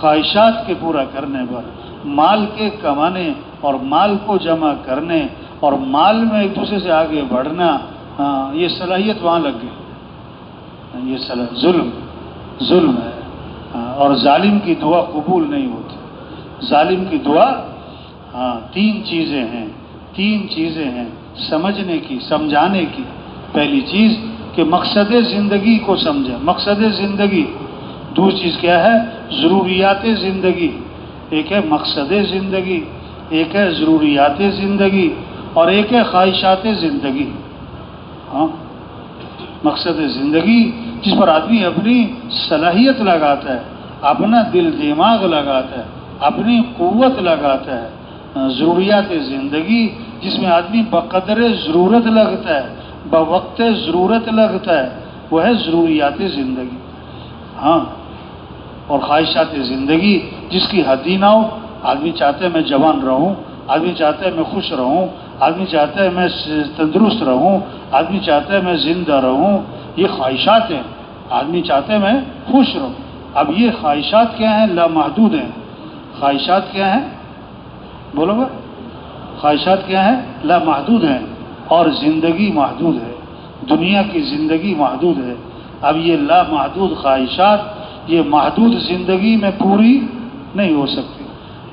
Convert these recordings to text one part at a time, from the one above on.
خواہشات کے پورا کرنے پر، مال کے کمانے اور مال کو جمع کرنے اور مال میں ایک دوسرے سے آگے بڑھنا، یہ صلاحیت وہاں لگ گئی، یہ ظلم ہے، اور ظالم کی دعا قبول نہیں ہوتی۔ ظالم کی دعا، تین چیزیں ہیں سمجھنے کی، سمجھانے کی۔ پہلی چیز کہ مقصد زندگی کو سمجھیں، مقصد زندگی۔ دوسری چیز کیا ہے؟ ضروریات زندگی۔ ایک ہے مقصد زندگی، ایک ہے ضروریات زندگی، اور ایک ہے خواہشات زندگی۔ مقصد زندگی جس پر آدمی اپنی صلاحیت لگاتا ہے، اپنا دل دماغ لگاتا ہے، اپنی قوت لگاتا ہے۔ ضروریات زندگی جس میں آدمی بقدر ضرورت لگتا ہے، بوقت ضرورت لگتا ہے، وہ ہے ضروریات زندگی۔ اور خواہشات زندگی جس کی حد ہی نہ ہو۔ آدمی چاہتا ہے میں جوان رہوں، آدمی چاہتا ہے میں خوش رہوں، آدمی چاہتا ہے میں تندرست رہوں، آدمی چاہتا ہے میں زندہ رہوں، یہ خواہشات ہیں۔ آدمی چاہتا ہے میں خوش رہوں۔ اب یہ خواہشات کیا ہیں؟ لامحدود ہیں۔ خواہشات کیا ہیں؟ بولو گا؟ خواہشات کیا ہیں؟ لامحدود ہیں، اور زندگی محدود ہے، دنیا کی زندگی محدود ہے۔ اب یہ لامحدود خواہشات یہ محدود زندگی میں پوری نہیں ہو سکتی۔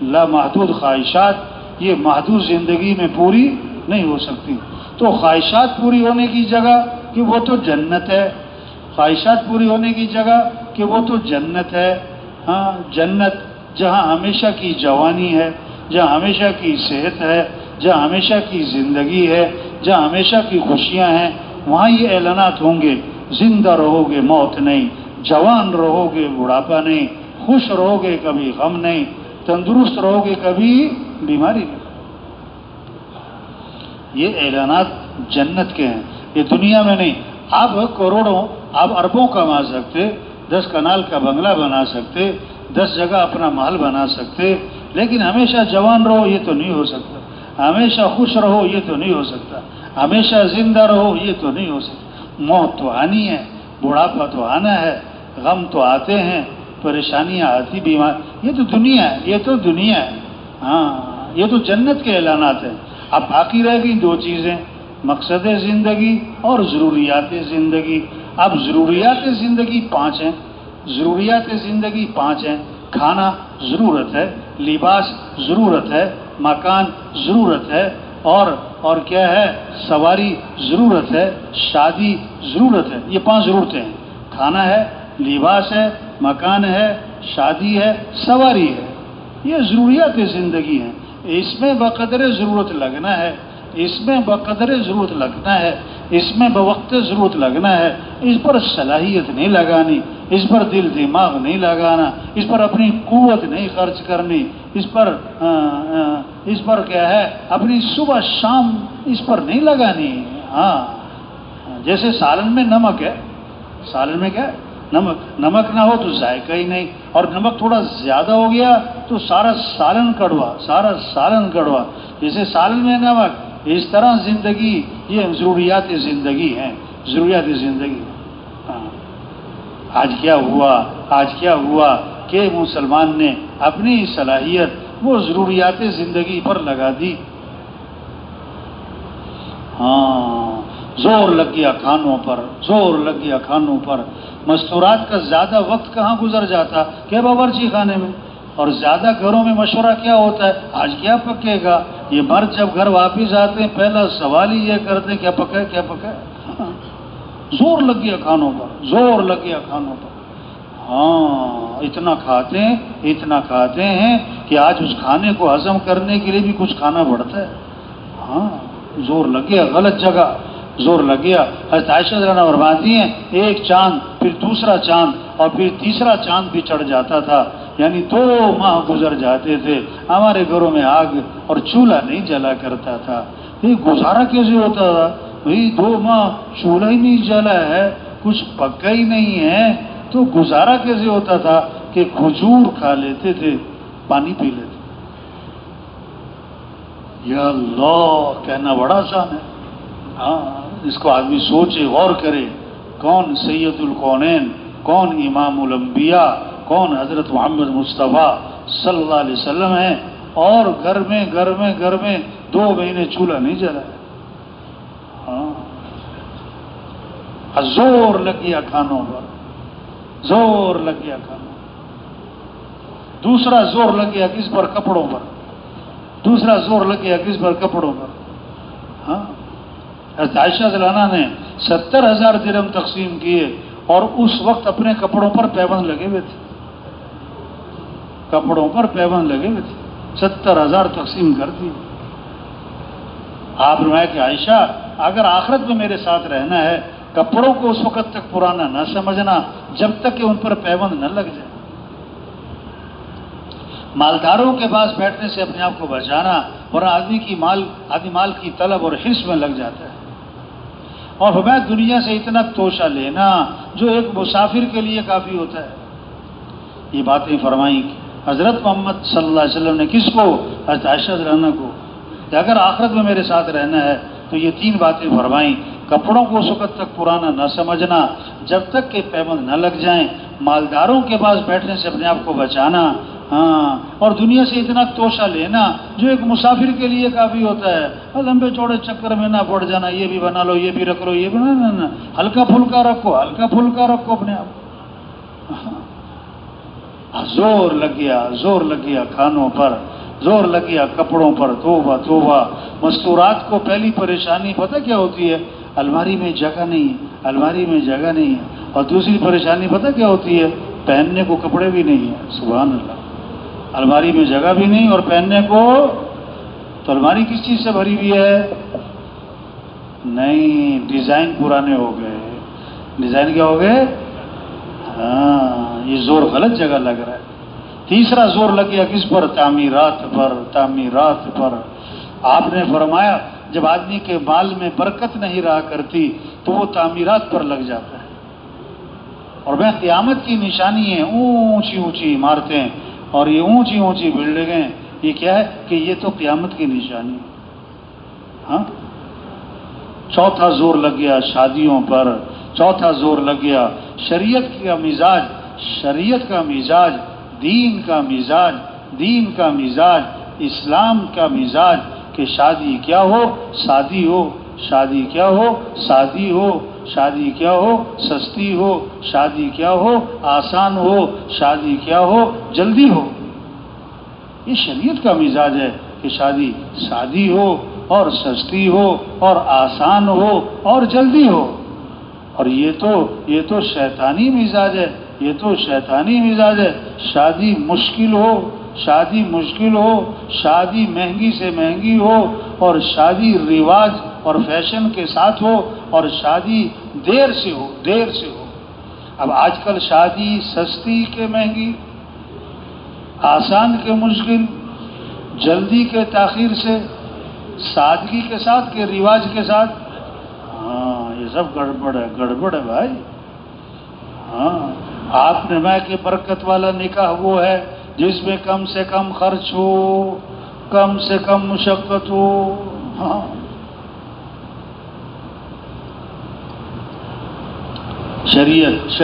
لامحدود خواہشات یہ محدود زندگی میں پوری نہیں ہو سکتی۔ تو خواہشات پوری ہونے کی جگہ کہ وہ تو جنت ہے، خواہشات پوری ہونے کی جگہ کہ وہ تو جنت ہے۔ جنت جہاں ہمیشہ کی جوانی ہے، جہاں ہمیشہ کی صحت ہے، جہاں ہمیشہ کی زندگی ہے، جہاں ہمیشہ کی خوشیاں ہیں، وہاں یہ اعلانات ہوں گے، زندہ رہو گے موت نہیں، جوان رہو گے بڑھاپا نہیں، خوش رہو گے کبھی غم نہیں، تندرست رہو گے کبھی بیماری نہیں۔ یہ اعلانات جنت کے ہیں، یہ دنیا میں نہیں۔ آپ کروڑوں، آپ اربوں کما سکتے، 10 کنال کا بنگلہ بنا سکتے، 10 جگہ اپنا محل بنا سکتے، لیکن ہمیشہ جوان رہو یہ تو نہیں ہو سکتا، ہمیشہ خوش رہو یہ تو نہیں ہو سکتا، ہمیشہ زندہ رہو یہ تو نہیں ہو سکتا۔ موت تو آنی ہے، بڑھاپا تو آنا ہے، غم تو آتے ہیں، پریشانیاں آتی، بیمار، یہ تو دنیا ہے، یہ تو دنیا ہے۔ یہ تو جنت کے اعلانات ہیں۔ اب باقی رہ گئی 2 چیزیں، مقصد زندگی اور ضروریات زندگی۔ اب ضروریات زندگی 5 ہیں، ضروریات زندگی 5 ہیں۔ کھانا ضرورت ہے، لباس ضرورت ہے، مکان ضرورت ہے، اور کیا ہے؟ سواری ضرورت ہے، شادی ضرورت ہے۔ یہ 5 ضرورتیں ہیں۔ کھانا ہے، لباس ہے، مکان ہے، شادی ہے، سواری ہے۔ یہ ضروریات زندگی ہیں۔ اس میں بقدر ضرورت لگنا ہے، اس میں بقدر ضرورت لگنا ہے، اس میں بوقت ضرورت لگنا ہے۔ اس پر صلاحیت نہیں لگانی، اس پر دل دماغ نہیں لگانا، اس پر اپنی قوت نہیں خرچ کرنی، اس پر کیا ہے؟ اپنی صبح شام اس پر نہیں لگانی۔ جیسے سالن میں نمک ہے، سالن میں کیا ہے؟ نمک نہ ہو تو ذائقہ ہی نہیں، اور نمک تھوڑا زیادہ ہو گیا تو سارا سالن کڑوا، جیسے سالن میں نمک، اس طرح زندگی، یہ ضروریات زندگی ہیں، ضروریات زندگی۔ آج کیا ہوا کہ مسلمان نے اپنی صلاحیت وہ ضروریات زندگی پر لگا دی۔ زور لگ گیا کھانوں پر، مستورات کا زیادہ وقت کہاں گزر جاتا کہ باورچی خانے میں، اور زیادہ گھروں میں مشورہ کیا ہوتا ہے؟ آج کیا پکے گا؟ یہ مرد جب گھر واپس آتے ہیں پہلا سوال ہی یہ کرتے ہیں کیا پکائے۔ زور لگ گیا کھانوں پر۔ اتنا کھاتے ہیں کہ آج اس کھانے کو ہضم کرنے کے لیے بھی کچھ کھانا پڑتا ہے۔ زور لگ گیا، غلط جگہ زور لگ گیا۔ حضرت عائشہ رضی اللہ عنہا فرماتی ہیں ایک چاند، پھر دوسرا چاند، اور پھر تیسرا چاند بھی چڑھ جاتا تھا، یعنی 2 ماہ گزر جاتے تھے، ہمارے گھروں میں آگ اور چولہا نہیں جلا کرتا تھا۔ یہ گزارا کیسے ہوتا تھا؟ 2 ماہ چولہا ہی نہیں جلا ہے، کچھ پکا ہی نہیں ہے، تو گزارا کیسے ہوتا تھا؟ کہ کھجور کھا لیتے تھے، پانی پی لیتے۔ یا اللہ، کہنا بڑا آسان ہے۔ اس کو آدمی سوچے، غور کرے، کون سید الکونین، کون امام الانبیاء، کون؟ حضرت محمد مصطفیٰ صلی اللہ علیہ وسلم ہیں، اور گھر میں 2 مہینے چولہا نہیں جلا ہے۔ ہاں، زور لگ گیا کھانوں پر، زور لگ گیا کھانوں پر۔ دوسرا زور لگ گیا کس پر؟ کپڑوں پر۔ دوسرا زور لگ گیا کس پر؟ کپڑوں پر۔ ہاں، حضرت عائشہ رضی اللہ عنہا نے 70,000 درہم تقسیم کیے، اور اس وقت اپنے کپڑوں پر پیبند لگے ہوئے تھے، کپڑوں پر پیبند لگے ہوئے تھے، 70,000 تقسیم کر دی۔ آپ نے کہ عائشہ اگر آخرت میں میرے ساتھ رہنا ہے، کپڑوں کو اس وقت تک پرانا نہ سمجھنا جب تک کہ ان پر پیبند نہ لگ جائے۔ مالداروں کے پاس بیٹھنے سے اپنے آپ کو بچانا، ورنہ آدمی مال کی طلب اور حرص میں لگ جاتا ہے۔ اور فرمایا دنیا سے اتنا توشہ لینا جو ایک مسافر کے لیے کافی ہوتا ہے۔ یہ باتیں فرمائیں حضرت محمد صلی اللہ علیہ وسلم نے کس کو؟ حضرت عائشہ رضی اللہ عنہا کو، کہ اگر آخرت میں میرے ساتھ رہنا ہے تو یہ 3 باتیں فرمائیں۔ کپڑوں کو اس وقت تک پرانا نہ سمجھنا جب تک کہ پیبند نہ لگ جائیں، مالداروں کے پاس بیٹھنے سے اپنے آپ کو بچانا، ہاں، اور دنیا سے اتنا توشہ لینا جو ایک مسافر کے لیے کافی ہوتا ہے۔ لمبے چوڑے چکر میں نہ پڑ جانا، یہ بھی بنا لو، یہ بھی رکھ لو، یہ بھی نہ، ہلکا پھلکا رکھو، ہلکا پھلکا رکھو اپنے آپ۔ زور لگ گیا کھانوں پر، زور لگ گیا کپڑوں پر۔ توبہ توبہ۔ مستورات کو پہلی پریشانی پتہ کیا ہوتی ہے؟ الماری میں جگہ نہیں ہے، الماری میں جگہ نہیں ہے۔ اور دوسری پریشانی پتہ کیا ہوتی ہے؟ پہننے کو کپڑے بھی نہیں ہیں۔ سبحان اللہ، الماری میں جگہ بھی نہیں اور پہننے کو، تو الماری کس چیز سے بھری ہوئی ہے؟ نہیں، ڈیزائن پرانے ہو گئے۔ ڈیزائن کیا ہو گئے؟ ہاں، یہ زور غلط جگہ لگ رہا ہے۔ تیسرا زور لگ گیا کس پر؟ تعمیرات پر، تعمیرات پر۔ آپ نے فرمایا جب آدمی کے مال میں برکت نہیں رہا کرتی تو وہ تعمیرات پر لگ جاتا ہے۔ اور میں قیامت کی نشانی ہے اونچی اونچی عمارتیں اور یہ اونچی اونچی بلڈنگیں، یہ کیا ہے کہ یہ تو قیامت کی نشانی ہے۔ ہاں، چوتھا زور لگ گیا شادیوں پر، چوتھا زور لگ گیا شریعت کا مزاج، شریعت کا مزاج، دین کا مزاج، دین کا مزاج، اسلام کا مزاج، کہ شادی کیا ہو سادی ہو، شادی کیا ہو سادی ہو، شادی کیا ہو سستی ہو، شادی کیا ہو آسان ہو، شادی کیا ہو جلدی ہو۔ یہ شریعت کا مزاج ہے کہ شادی سادی ہو اور سستی ہو اور آسان ہو اور جلدی ہو۔ اور یہ تو شیطانی مزاج ہے، یہ تو شیطانی مزاج ہے۔ شادی مشکل ہو، شادی مشکل ہو، شادی مہنگی سے مہنگی ہو، اور شادی رواج اور فیشن کے ساتھ ہو، اور شادی دیر سے ہو، دیر سے ہو۔ اب آج کل شادی سستی کے مہنگی، آسان کے مشکل، جلدی کے تاخیر سے، سادگی کے ساتھ کے رواج کے ساتھ، ہاں یہ سب گڑبڑ ہے، گڑبڑ ہے بھائی۔ ہاں، آپ نے میں کہ برکت والا نکاح وہ ہے جس میں کم سے کم خرچ ہو، کم سے کم مشقت ہو۔ ہاں، شریعت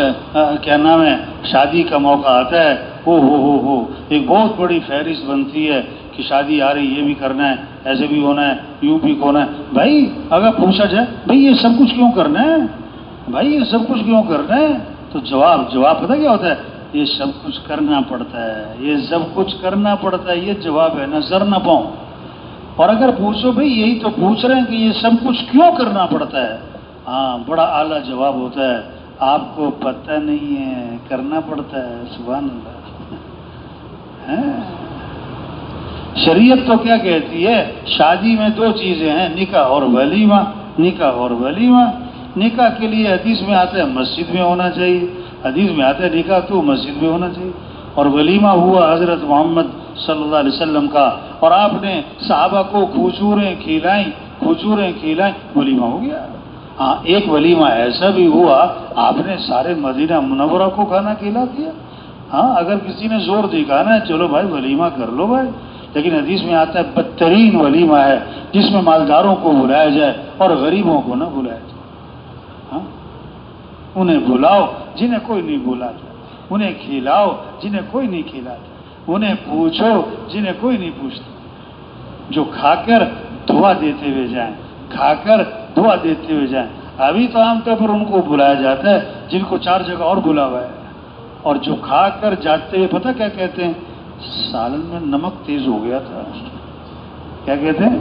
کیا نام ہے، شادی کا موقع آتا ہے، ہو ایک بہت بڑی فہرست بنتی ہے کہ شادی آ رہی، یہ بھی کرنا ہے، ایسے بھی ہونا ہے، یوں بھی ہونا ہے۔ بھائی اگر پوچھا جائے بھائی یہ سب کچھ کیوں کرنا ہے، بھائی یہ سب کچھ کیوں کرنا ہے، تو جواب پتہ کیا ہوتا ہے؟ یہ سب کچھ کرنا پڑتا ہے، یہ سب کچھ کرنا پڑتا ہے، یہ جواب ہے، نظر نہ پاؤں۔ اور اگر پوچھو بھئی یہی تو پوچھ رہے ہیں کہ یہ سب کچھ کیوں کرنا پڑتا ہے، ہاں بڑا اعلیٰ جواب ہوتا ہے، آپ کو پتہ نہیں ہے کرنا پڑتا ہے۔ سبحان اللہ۔ شریعت تو کیا کہتی ہے؟ شادی میں 2 چیزیں ہیں، نکاح اور ولیمہ، نکاح اور ولیمہ۔ نکاح کے لیے حدیث میں آتا ہے مسجد میں ہونا چاہیے، حدیث میں آتا ہے نکاح تو مسجد میں ہونا چاہیے، اور ولیمہ ہوا حضرت محمد صلی اللہ علیہ وسلم کا، اور آپ نے صحابہ کو کھجوریں کھلائیں، ولیمہ ہو گیا۔ ہاں، ایک ولیمہ ایسا بھی ہوا آپ نے سارے مدینہ منورہ کو کھانا کھلا دیا۔ ہاں، اگر کسی نے زور دکھانا ہے چلو بھائی ولیمہ کر لو بھائی، لیکن حدیث میں آتا ہے بدترین ولیمہ ہے جس میں مالداروں کو بلایا جائے اور غریبوں کو نہ بلایا جائے۔ ہاں، انہیں بلاؤ جنہیں کوئی نہیں بلاتا۔ انہیں کھلاؤ جنہیں کوئی نہیں کھلاتا، انہیں پوچھو جنہیں کوئی نہیں پوچھتا، جو کھا کر دعا دیتے ہوئے جائیں، کھا کر دعا دیتے ہوئے جائیں۔ ابھی تو عام طور پر ان کو بلایا جاتا ہے جن کو 4 جگہ اور بلا ہوا ہے، اور جو کھا کر جاتے ہوئے پتہ کیا کہتے ہیں؟ سالن میں نمک تیز ہو گیا تھا۔ کیا کہتے ہیں؟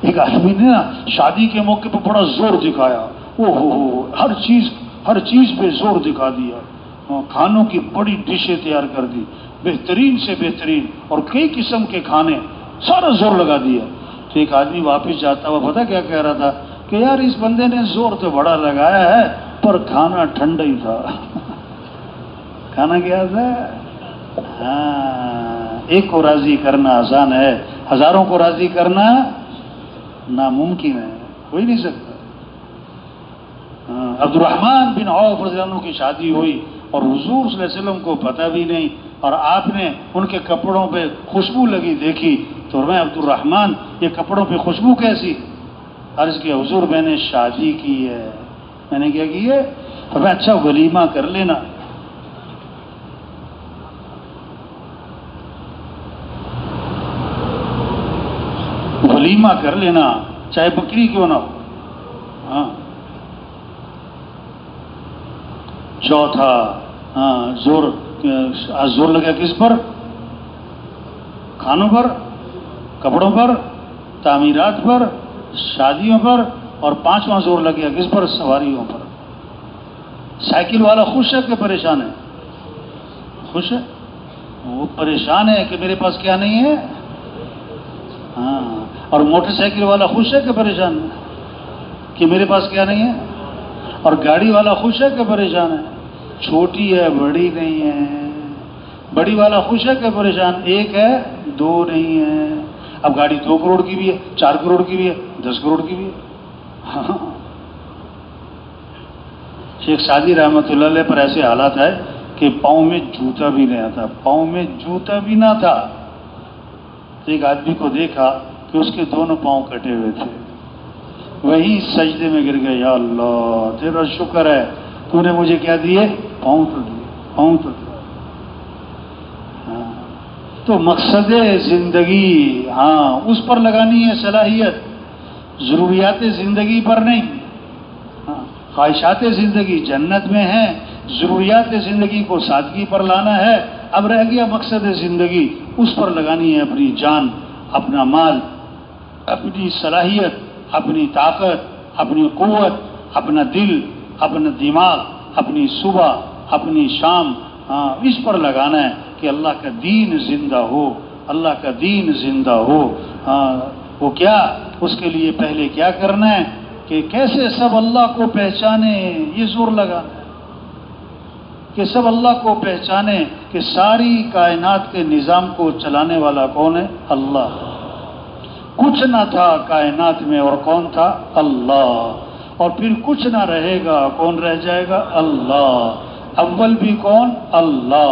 ایک آدمی نے نا شادی کے موقع پہ بڑا زور دکھایا، ہر چیز پہ زور دکھا دیا، کھانوں کی بڑی ڈشیں تیار کر دی، بہترین سے بہترین، اور کئی قسم کے کھانے، سارا زور لگا دیا۔ تو ایک آدمی واپس جاتا ہوا پتہ کیا کہہ رہا تھا کہ یار اس بندے نے زور تو بڑا لگایا ہے پر کھانا ٹھنڈا ہی تھا۔ کھانا کیا تھا؟ ہاں، ایک کو راضی کرنا آسان ہے، ہزاروں کو راضی کرنا ناممکن ہے، کوئی نہیں سکتا۔ عبد الرحمن بن عوف رضی اللہ عنہ کی شادی ہوئی اور حضور صلی اللہ علیہ وسلم کو پتہ بھی نہیں، اور آپ نے ان کے کپڑوں پہ خوشبو لگی دیکھی تو میں عبد الرحمن یہ کپڑوں پہ خوشبو کیسی؟ عرض کیا حضور میں نے شادی کی ہے۔ میں نے کیا کی ہے؟ فرمایا اچھا ولیمہ کر لینا۔ ولیمہ کر لینا، چاہے بکری کیوں نہ ہو۔ ہاں چوتھا، زور لگا کس پر؟ کھانوں پر، کپڑوں پر، تعمیرات پر، شادیوں پر، اور 5واں زور لگ گیا کس پر؟ سواریوں پر۔ سائیکل والا خوش ہے کہ پریشان ہے؟ خوش ہے، وہ پریشان ہے کہ میرے پاس کیا نہیں ہے۔ ہاں، اور موٹر سائیکل والا خوش ہے کہ پریشان ہے کہ میرے پاس کیا نہیں ہے؟ اور گاڑی والا خوش ہے کہ پریشان ہے؟ چھوٹی ہے، بڑی نہیں ہے۔ بڑی والا خوش ہے کہ پریشان؟ 1 ہے 2 نہیں ہے۔ اب گاڑی 2 کروڑ کی بھی ہے، 4 کروڑ کی بھی ہے، 10 کروڑ کی بھی ہے۔ ہاں، شیخ سعدی رحمۃ اللہ علیہ پر ایسے حالات ہے کہ پاؤں میں جوتا بھی نہیں آتا، پاؤں میں جوتا بھی نہ تھا۔ ایک آدمی کو دیکھا کہ اس کے دونوں پاؤں کٹے ہوئے تھے، وہی سجدے میں گر گئے، یا اللہ تیرا شکر ہے تو نے مجھے کیا دیے؟ پاؤں تو دیے، پاؤں تو دیے۔ ہاں، تو مقصد زندگی اس پر لگانی ہے صلاحیت، ضروریات زندگی پر نہیں۔ خواہشات زندگی جنت میں ہیں، ضروریات زندگی کو سادگی پر لانا ہے۔ اب رہ گیا مقصد زندگی، اس پر لگانی ہے اپنی جان، اپنا مال، اپنی صلاحیت، اپنی طاقت، اپنی قوت، اپنا دل، اپنا دماغ، اپنی صبح، اپنی شام، اس پر لگانا ہے کہ اللہ کا دین زندہ ہو، اللہ کا دین زندہ ہو۔ وہ کیا؟ اس کے لیے پہلے کیا کرنا ہے کہ کیسے سب اللہ کو پہچانے، یہ زور لگا کہ سب اللہ کو پہچانے کہ ساری کائنات کے نظام کو چلانے والا کون ہے؟ اللہ۔ کچھ نہ تھا کائنات میں اور کون تھا؟ اللہ۔ اور پھر کچھ نہ رہے گا، کون رہ جائے گا؟ اللہ۔ اول بھی کون؟ اللہ۔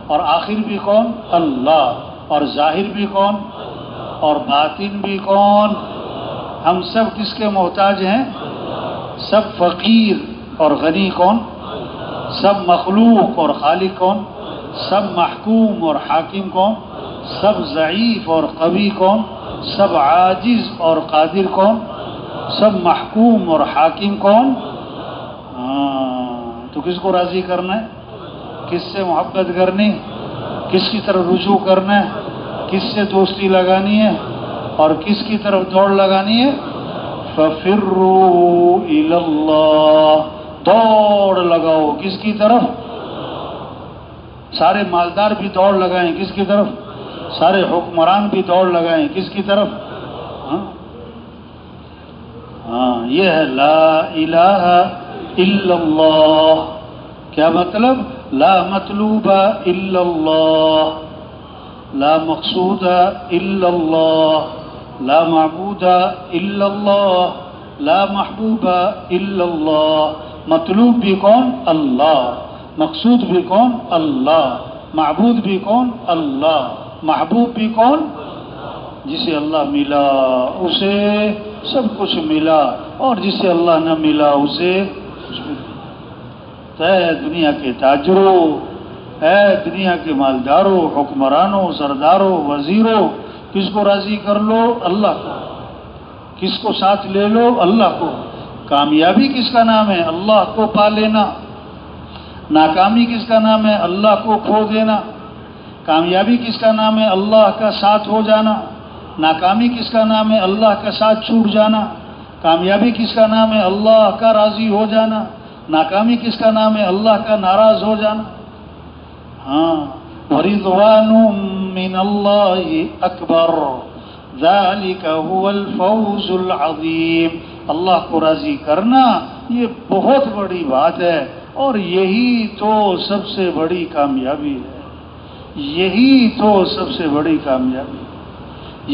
اور آخر بھی کون؟ اللہ۔ اور ظاہر بھی کون؟ اور باطن بھی کون؟ ہم سب کس کے محتاج ہیں؟ سب فقیر اور غنی کون؟ سب مخلوق اور خالق کون؟ سب محکوم اور حاکم کون؟ سب ضعیف اور قوی کون؟ سب عاجز اور قادر کون؟ سب محکوم اور حاکم کون؟ تو کس کو راضی کرنا ہے؟ کس سے محبت کرنی؟ کس کی طرف رجوع کرنا ہے؟ کس سے دوستی لگانی ہے؟ اور کس کی طرف دوڑ لگانی ہے؟ فَفِرُّوا إِلَى اللَّهِ، دوڑ لگاؤ کس کی طرف؟ سارے مالدار بھی دوڑ لگائیں کس کی طرف؟ سارے حکمران بھی دوڑ لگائیں کس کی طرف؟ یہ ہے لا الہ الا اللہ۔ کیا مطلب؟ لا مطلوب الا اللہ، لا مقصود الا اللہ، لا معبود الا اللہ، لا محبوب الا اللہ۔ مطلوب بھی کون؟ اللہ۔ مقصود بھی کون؟ اللہ۔ معبود بھی کون؟ اللہ۔ محبوب بھی کون؟ جسے اللہ ملا اسے سب کچھ ملا، اور جسے اللہ نہ ملا اسے کچھ بھی نہیں۔ تو اے دنیا کے تاجروں، اے دنیا کے مالداروں، حکمرانوں، سرداروں، وزیروں، کس کو راضی کر لو؟ اللہ کو۔ کس کو ساتھ لے لو؟ اللہ کو۔ کامیابی کس کا نام ہے؟ اللہ کو پا لینا۔ ناکامی کس کا نام ہے؟ اللہ کو کھو دینا۔ کامیابی کس کا نام ہے؟ اللہ کا ساتھ ہو جانا۔ ناکامی کس کا نام ہے؟ اللہ کا ساتھ چھوٹ جانا۔ کامیابی کس کا نام ہے؟ اللہ کا راضی ہو جانا۔ ناکامی کس کا نام ہے؟ اللہ کا ناراض ہو جانا۔ ہاں، وَرِضْوَانٌ مِّنَ اللَّهِ أَكْبَرُ ذَلِكَ هُوَ الْفَوْزُ الْعَظِيمُ۔ اللہ کو راضی کرنا یہ بہت بڑی بات ہے، اور یہی تو سب سے بڑی کامیابی ہے۔ یہی تو سب سے بڑی کامیابی ہے۔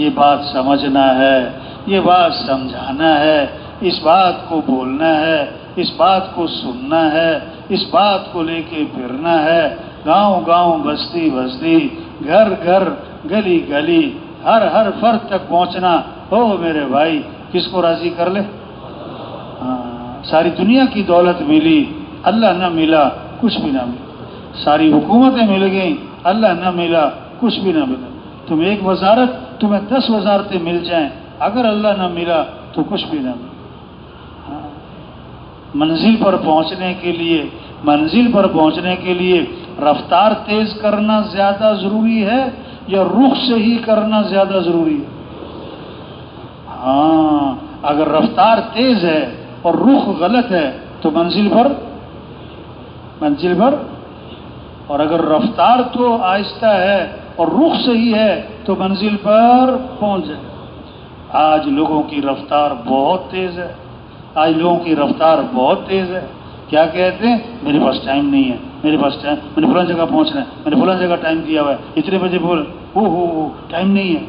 یہ بات سمجھنا ہے، یہ بات سمجھانا ہے، اس بات کو بولنا ہے، اس بات کو سننا ہے، اس بات کو لے کے پھرنا ہے، گاؤں گاؤں، بستی بستی، گھر گھر، گلی گلی، ہر فرد تک پہنچنا۔ ہو میرے بھائی، کس کو راضی کر لے؟ ساری دنیا کی دولت ملی، اللہ نہ ملا، کچھ بھی نہ ملا۔ ساری حکومتیں مل گئیں، اللہ نہ ملا، کچھ بھی نہ ملا۔ تمہیں تمہیں 10 وزارتیں مل جائیں، اگر اللہ نہ ملا تو کچھ بھی نہ ملا۔ منزل پر پہنچنے کے لیے رفتار تیز کرنا زیادہ ضروری ہے یا رخ صحیح کرنا زیادہ ضروری ہے؟ ہاں، اگر رفتار تیز ہے اور رخ غلط ہے تو منزل پر، اور اگر رفتار تو آہستہ ہے اور رخ صحیح ہے تو منزل پر پہنچ جائے۔ آج لوگوں کی رفتار بہت تیز ہے، کیا کہتے ہیں؟ میرے پاس ٹائم نہیں ہے، میرے پاس ٹائم، میں نے فلاں جگہ پہنچنا ہے، میں نے فلاں جگہ ٹائم دیا ہوا ہے، اتنے بجے بول، ٹائم نہیں ہے،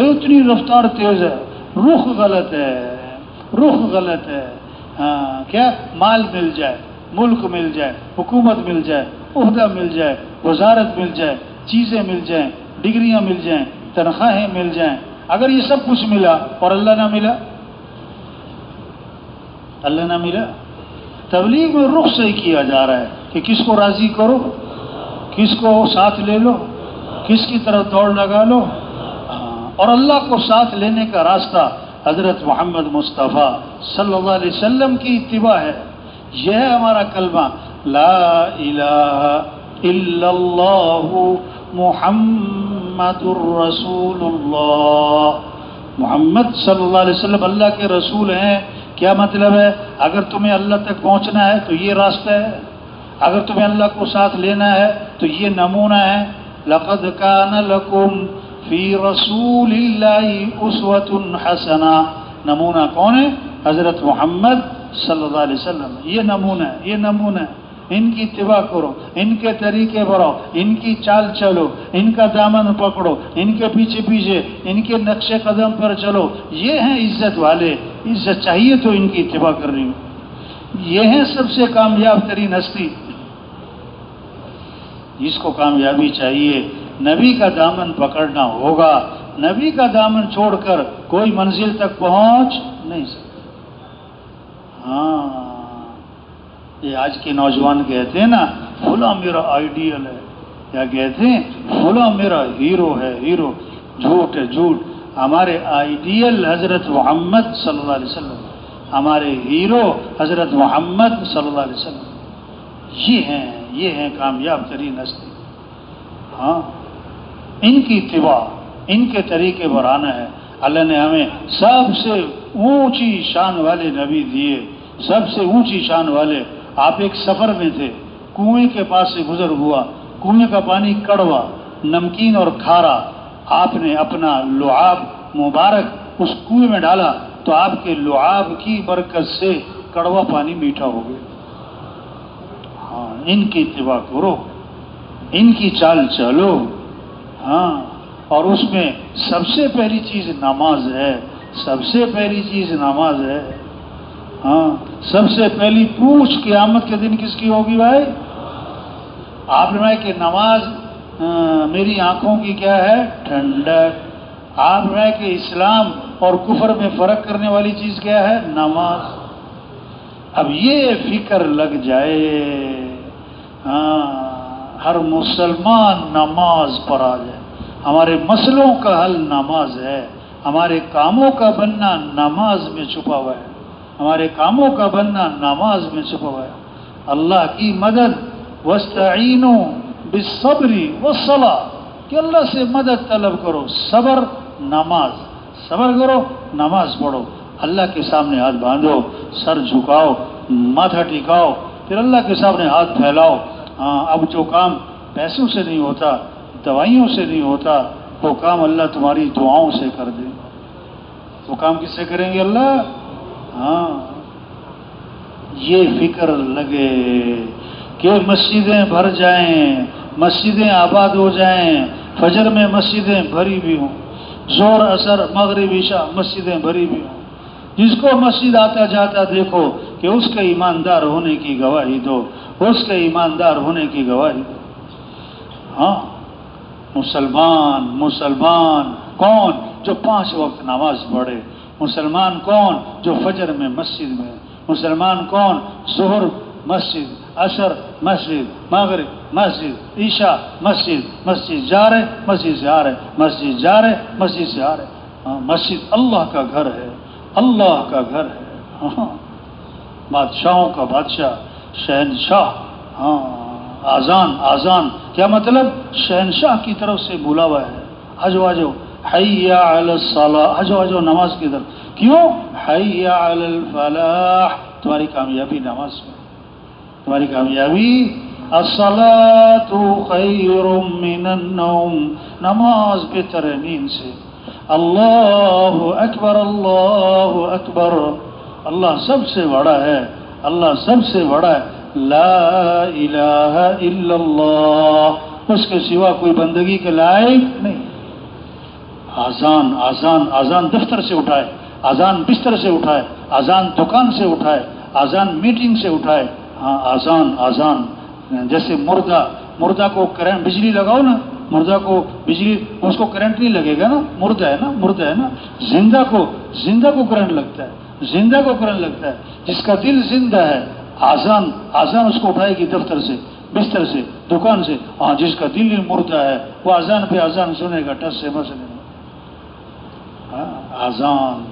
اتنی رفتار تیز ہے، رخ غلط ہے۔ ہاں، کیا مال مل جائے، ملک مل جائے، حکومت مل جائے، عہدہ مل جائے، وزارت مل جائے، چیزیں مل جائیں، ڈگریاں مل جائیں، تنخواہیں مل جائیں، اگر یہ سب کچھ ملا اور اللہ نہ ملا، تبلیغ میں رخ صحیح کیا جا رہا ہے کہ کس کو راضی کرو، کس کو ساتھ لے لو، کس کی طرف دوڑ لگا لو۔ اور اللہ کو ساتھ لینے کا راستہ حضرت محمد مصطفیٰ صلی اللہ علیہ وسلم کی اتباع ہے۔ یہ ہے ہمارا کلمہ، لا الہ الا اللہ محمد الرسول اللہ۔ محمد صلی اللہ علیہ وسلم اللہ کے رسول ہیں۔ کیا مطلب ہے؟ اگر تمہیں اللہ تک پہنچنا ہے تو یہ راستہ ہے، اگر تمہیں اللہ کو ساتھ لینا ہے تو یہ نمونہ ہے۔ لقد کان لکم فی رسول اللہ اسوۃ حسنہ۔ نمونہ کون ہے؟ حضرت محمد صلی اللہ علیہ وسلم۔ یہ نمونہ ہے، ان کی اتباع کرو، ان کے طریقے بڑھو، ان کی چال چلو، ان کا دامن پکڑو، ان کے پیچھے ان کے نقش قدم پر چلو۔ یہ ہیں عزت والے، عزت چاہیے تو ان کی اتباع کرنی ہو۔ یہ ہیں سب سے کامیاب ترین ہستی، جس کو کامیابی چاہیے نبی کا دامن پکڑنا ہوگا۔ نبی کا دامن چھوڑ کر کوئی منزل تک پہنچ نہیں سکتا۔ ہاں، یہ آج کے نوجوان کہتے ہیں نا، فلاں میرا آئیڈیل ہے، کیا کہتے ہیں؟ فلاں میرا ہیرو ہے، ہیرو۔ جھوٹ ہے، جھوٹ۔ ہمارے آئیڈیل حضرت محمد صلی اللہ علیہ وسلم، ہمارے ہیرو حضرت محمد صلی اللہ علیہ وسلم۔ یہ ہیں کامیاب ترین ہستی۔ ہاں، ان کی اتباع، ان کے طریقے پر آنا ہے۔ اللہ نے ہمیں سب سے اونچی شان والے نبی دیے، سب سے اونچی شان والے۔ آپ ایک سفر میں تھے، کنویں کے پاس سے گزر ہوا، کنویں کا پانی کڑوا، نمکین اور کھارا۔ آپ نے اپنا لعاب مبارک اس کنویں میں ڈالا تو آپ کے لعاب کی برکت سے کڑوا پانی میٹھا ہو گیا۔ ہاں، ان کی اتباع کرو، ان کی چال چلو۔ ہاں، اور اس میں سب سے پہلی چیز نماز ہے، سب سے پہلی چیز نماز ہے۔ ہاں، سب سے پہلی پوچھ قیامت کے دن کس کی ہوگی بھائی؟ آپ نے کہ نماز میری آنکھوں کی کیا ہے؟ ٹھنڈک۔ آپ نے کہ اسلام اور کفر میں فرق کرنے والی چیز کیا ہے؟ نماز۔ اب یہ فکر لگ جائے ہاں ہر مسلمان نماز پر آ جائے. ہمارے مسئلوں کا حل نماز ہے. ہمارے کاموں کا بننا نماز میں چھپا ہوا ہے. ہمارے کاموں کا بننا نماز میں چھپا ہوا ہے. اللہ کی مدد وَاسْتَعِينُوا بِالصَّبْرِ وَالصَّلَاةِ کہ اللہ سے مدد طلب کرو. صبر نماز، صبر کرو نماز پڑھو. اللہ کے سامنے ہاتھ باندھو، سر جھکاؤ، ماتھا ٹکاؤ، پھر اللہ کے سامنے ہاتھ پھیلاؤ. ہاں اب جو کام پیسوں سے نہیں ہوتا، دوائیوں سے نہیں ہوتا، وہ کام اللہ تمہاری دعاؤں سے کر دے. وہ کام کس سے کریں گے اللہ؟ ہاں یہ فکر لگے کہ مسجدیں بھر جائیں، مسجدیں آباد ہو جائیں، فجر میں مسجدیں بھری بھی ہوں، ظہر عصر مغرب عشاء مسجدیں بھری بھی ہوں. جس کو مسجد آتا جاتا دیکھو کہ اس کے ایماندار ہونے کی گواہی دو، اس کے ایماندار ہونے کی گواہی دو. ہاں مسلمان کون جو 5 وقت نماز پڑھے؟ مسلمان کون جو فجر میں مسجد میں؟ مسلمان کون ظہر مسجد، عصر مسجد، مغرب مسجد، عشاء مسجد، مسجد جا رہے مسجد سے آ رہے، مسجد جا رہے مسجد سے آ رہے. ہاں مسجد اللہ کا گھر ہے، اللہ کا گھر ہے. ہاں بادشاہوں کا بادشاہ، شہنشاہ. ہاں آزان کیا مطلب؟ شہنشاہ کی طرف سے بلاوا ہے. آجو حی علی الصلاۃ، آجو نماز کی طرف. کیوں؟ حی علی الفلاح، تمہاری کامیابی نماز میں، تمہاری کامیابی. الصلاۃ خیر من النوم، نماز بہتر ہے نیند سے. اللہ اکبر، اللہ اکبر، اللہ سب سے بڑا ہے، اللہ سب سے بڑا ہے. لا الہ الا اللہ، اس کے سوا کوئی بندگی کے لائق نہیں. آزان دفتر سے اٹھائے، آزان بستر سے اٹھائے، آزان دکان سے اٹھائے، آزان میٹنگ سے اٹھائے. ہاں آزان جیسے مردہ کو کرنٹ بجلی لگاؤ نا، مردہ کو بجلی، اس کو کرنٹ نہیں لگے گا نا، مردہ ہے نا. زندہ کو کرنٹ لگتا ہے، زندہ کو کرنٹ لگتا ہے. جس کا دل زندہ ہے آزان اس کو اٹھائے گی دفتر سے، بستر سے، دکان سے. ہاں جس کا دل مردہ ہے وہ آزان پہ آزان سنے گا، ٹس سے بس نہیں. آزان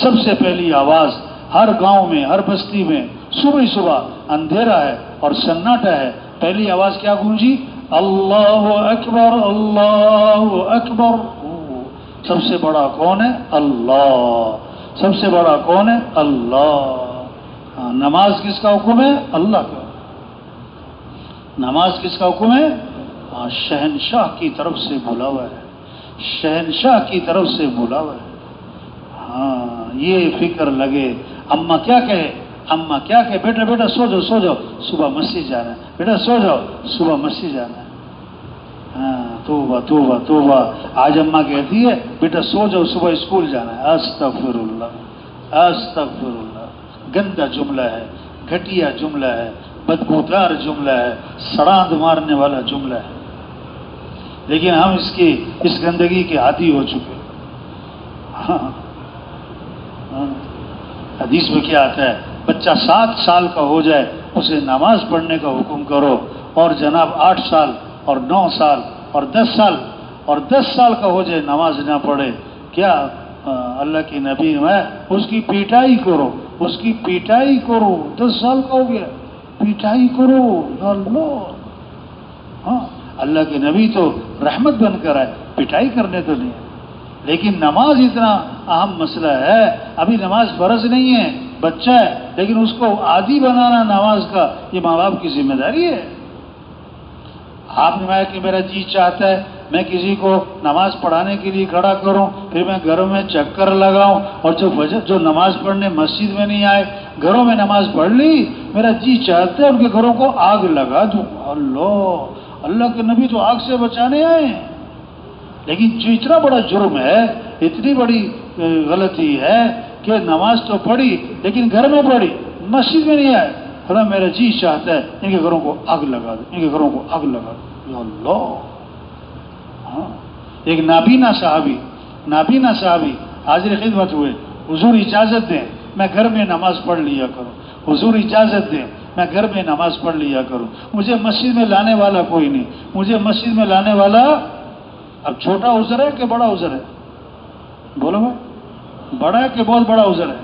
سب سے پہلی آواز ہر گاؤں میں، ہر بستی میں صبح اندھیرا ہے اور سناٹا ہے، پہلی آواز کیا گونجی؟ اللہ اکبر، اللہ اکبر. سب سے بڑا کون ہے؟ اللہ. سب سے بڑا کون ہے؟ اللہ. نماز کس کا حکم ہے؟ اللہ کا. نماز کس کا حکم ہے؟ شہنشاہ کی طرف سے بلاوا ہے، شہنشاہ کی طرف سے بلاوا ہے. ہاں یہ فکر لگے. اماں کیا کہے؟ بیٹا سو جاؤ صبح مسجد جانا ہے، بیٹا سو جاؤ صبح مسجد جانا ہے. ہاں توبہ. آج اماں کہتی ہے بیٹا سو جاؤ صبح اسکول جانا ہے. استغفر اللہ. گندا جملہ ہے، گھٹیا جملہ ہے، بدبودار جملہ ہے، سڑاند مارنے والا جملہ ہے. لیکن ہم اس گندگی کے عادی ہو چکے. حدیث میں کیا آتا ہے؟ بچہ 7 سال کا ہو جائے اسے نماز پڑھنے کا حکم کرو، اور جناب 8 سال اور 9 سال اور 10 سال اور 10 سال کا ہو جائے نماز نہ پڑھے. کیا اللہ کے نبی میں اس کی پیٹائی کرو، اس کی پیٹائی کرو. 10 سال کا ہو گیا پیٹائی کرو. اللہ. ہاں اللہ کے نبی تو رحمت بن کر آئے، پٹائی کرنے تو نہیں ہے. لیکن نماز اتنا اہم مسئلہ ہے. ابھی نماز فرض نہیں ہے، بچہ ہے، لیکن اس کو عادی بنانا نماز کا یہ ماں باپ کی ذمہ داری ہے. آپ نے کہا کہ میرا جی چاہتا ہے میں کسی کو نماز پڑھانے کے لیے کھڑا کروں، پھر میں گھروں میں چکر لگاؤں، اور جو نماز پڑھنے مسجد میں نہیں آئے گھروں میں نماز پڑھ لی. میرا جی چاہتا ہے ان کے گھروں کو آگ لگا دوں. اللہ کے نبی تو آگ سے بچانے آئے ہیں. لیکن جو اتنا بڑا جرم ہے، اتنی بڑی غلطی ہے کہ نماز تو پڑھی لیکن گھر میں پڑھی، مسجد میں نہیں آئے. میرا جی چاہتا ہے ان کے گھروں کو آگ لگا دو، ان کے گھروں کو آگ لگا دو. یا اللہ. ہاں ایک نابینا صحابی حاضر خدمت ہوئے. حضور اجازت دیں میں گھر میں نماز پڑھ لیا کروں، حضور اجازت دیں میں گھر میں نماز پڑھ لیا کروں، مجھے مسجد میں لانے والا کوئی نہیں، مجھے مسجد میں لانے والا اب چھوٹا عذر ہے کہ بڑا عذر ہے؟ بولو بھائی، بڑا ہے کہ بہت بڑا عذر ہے؟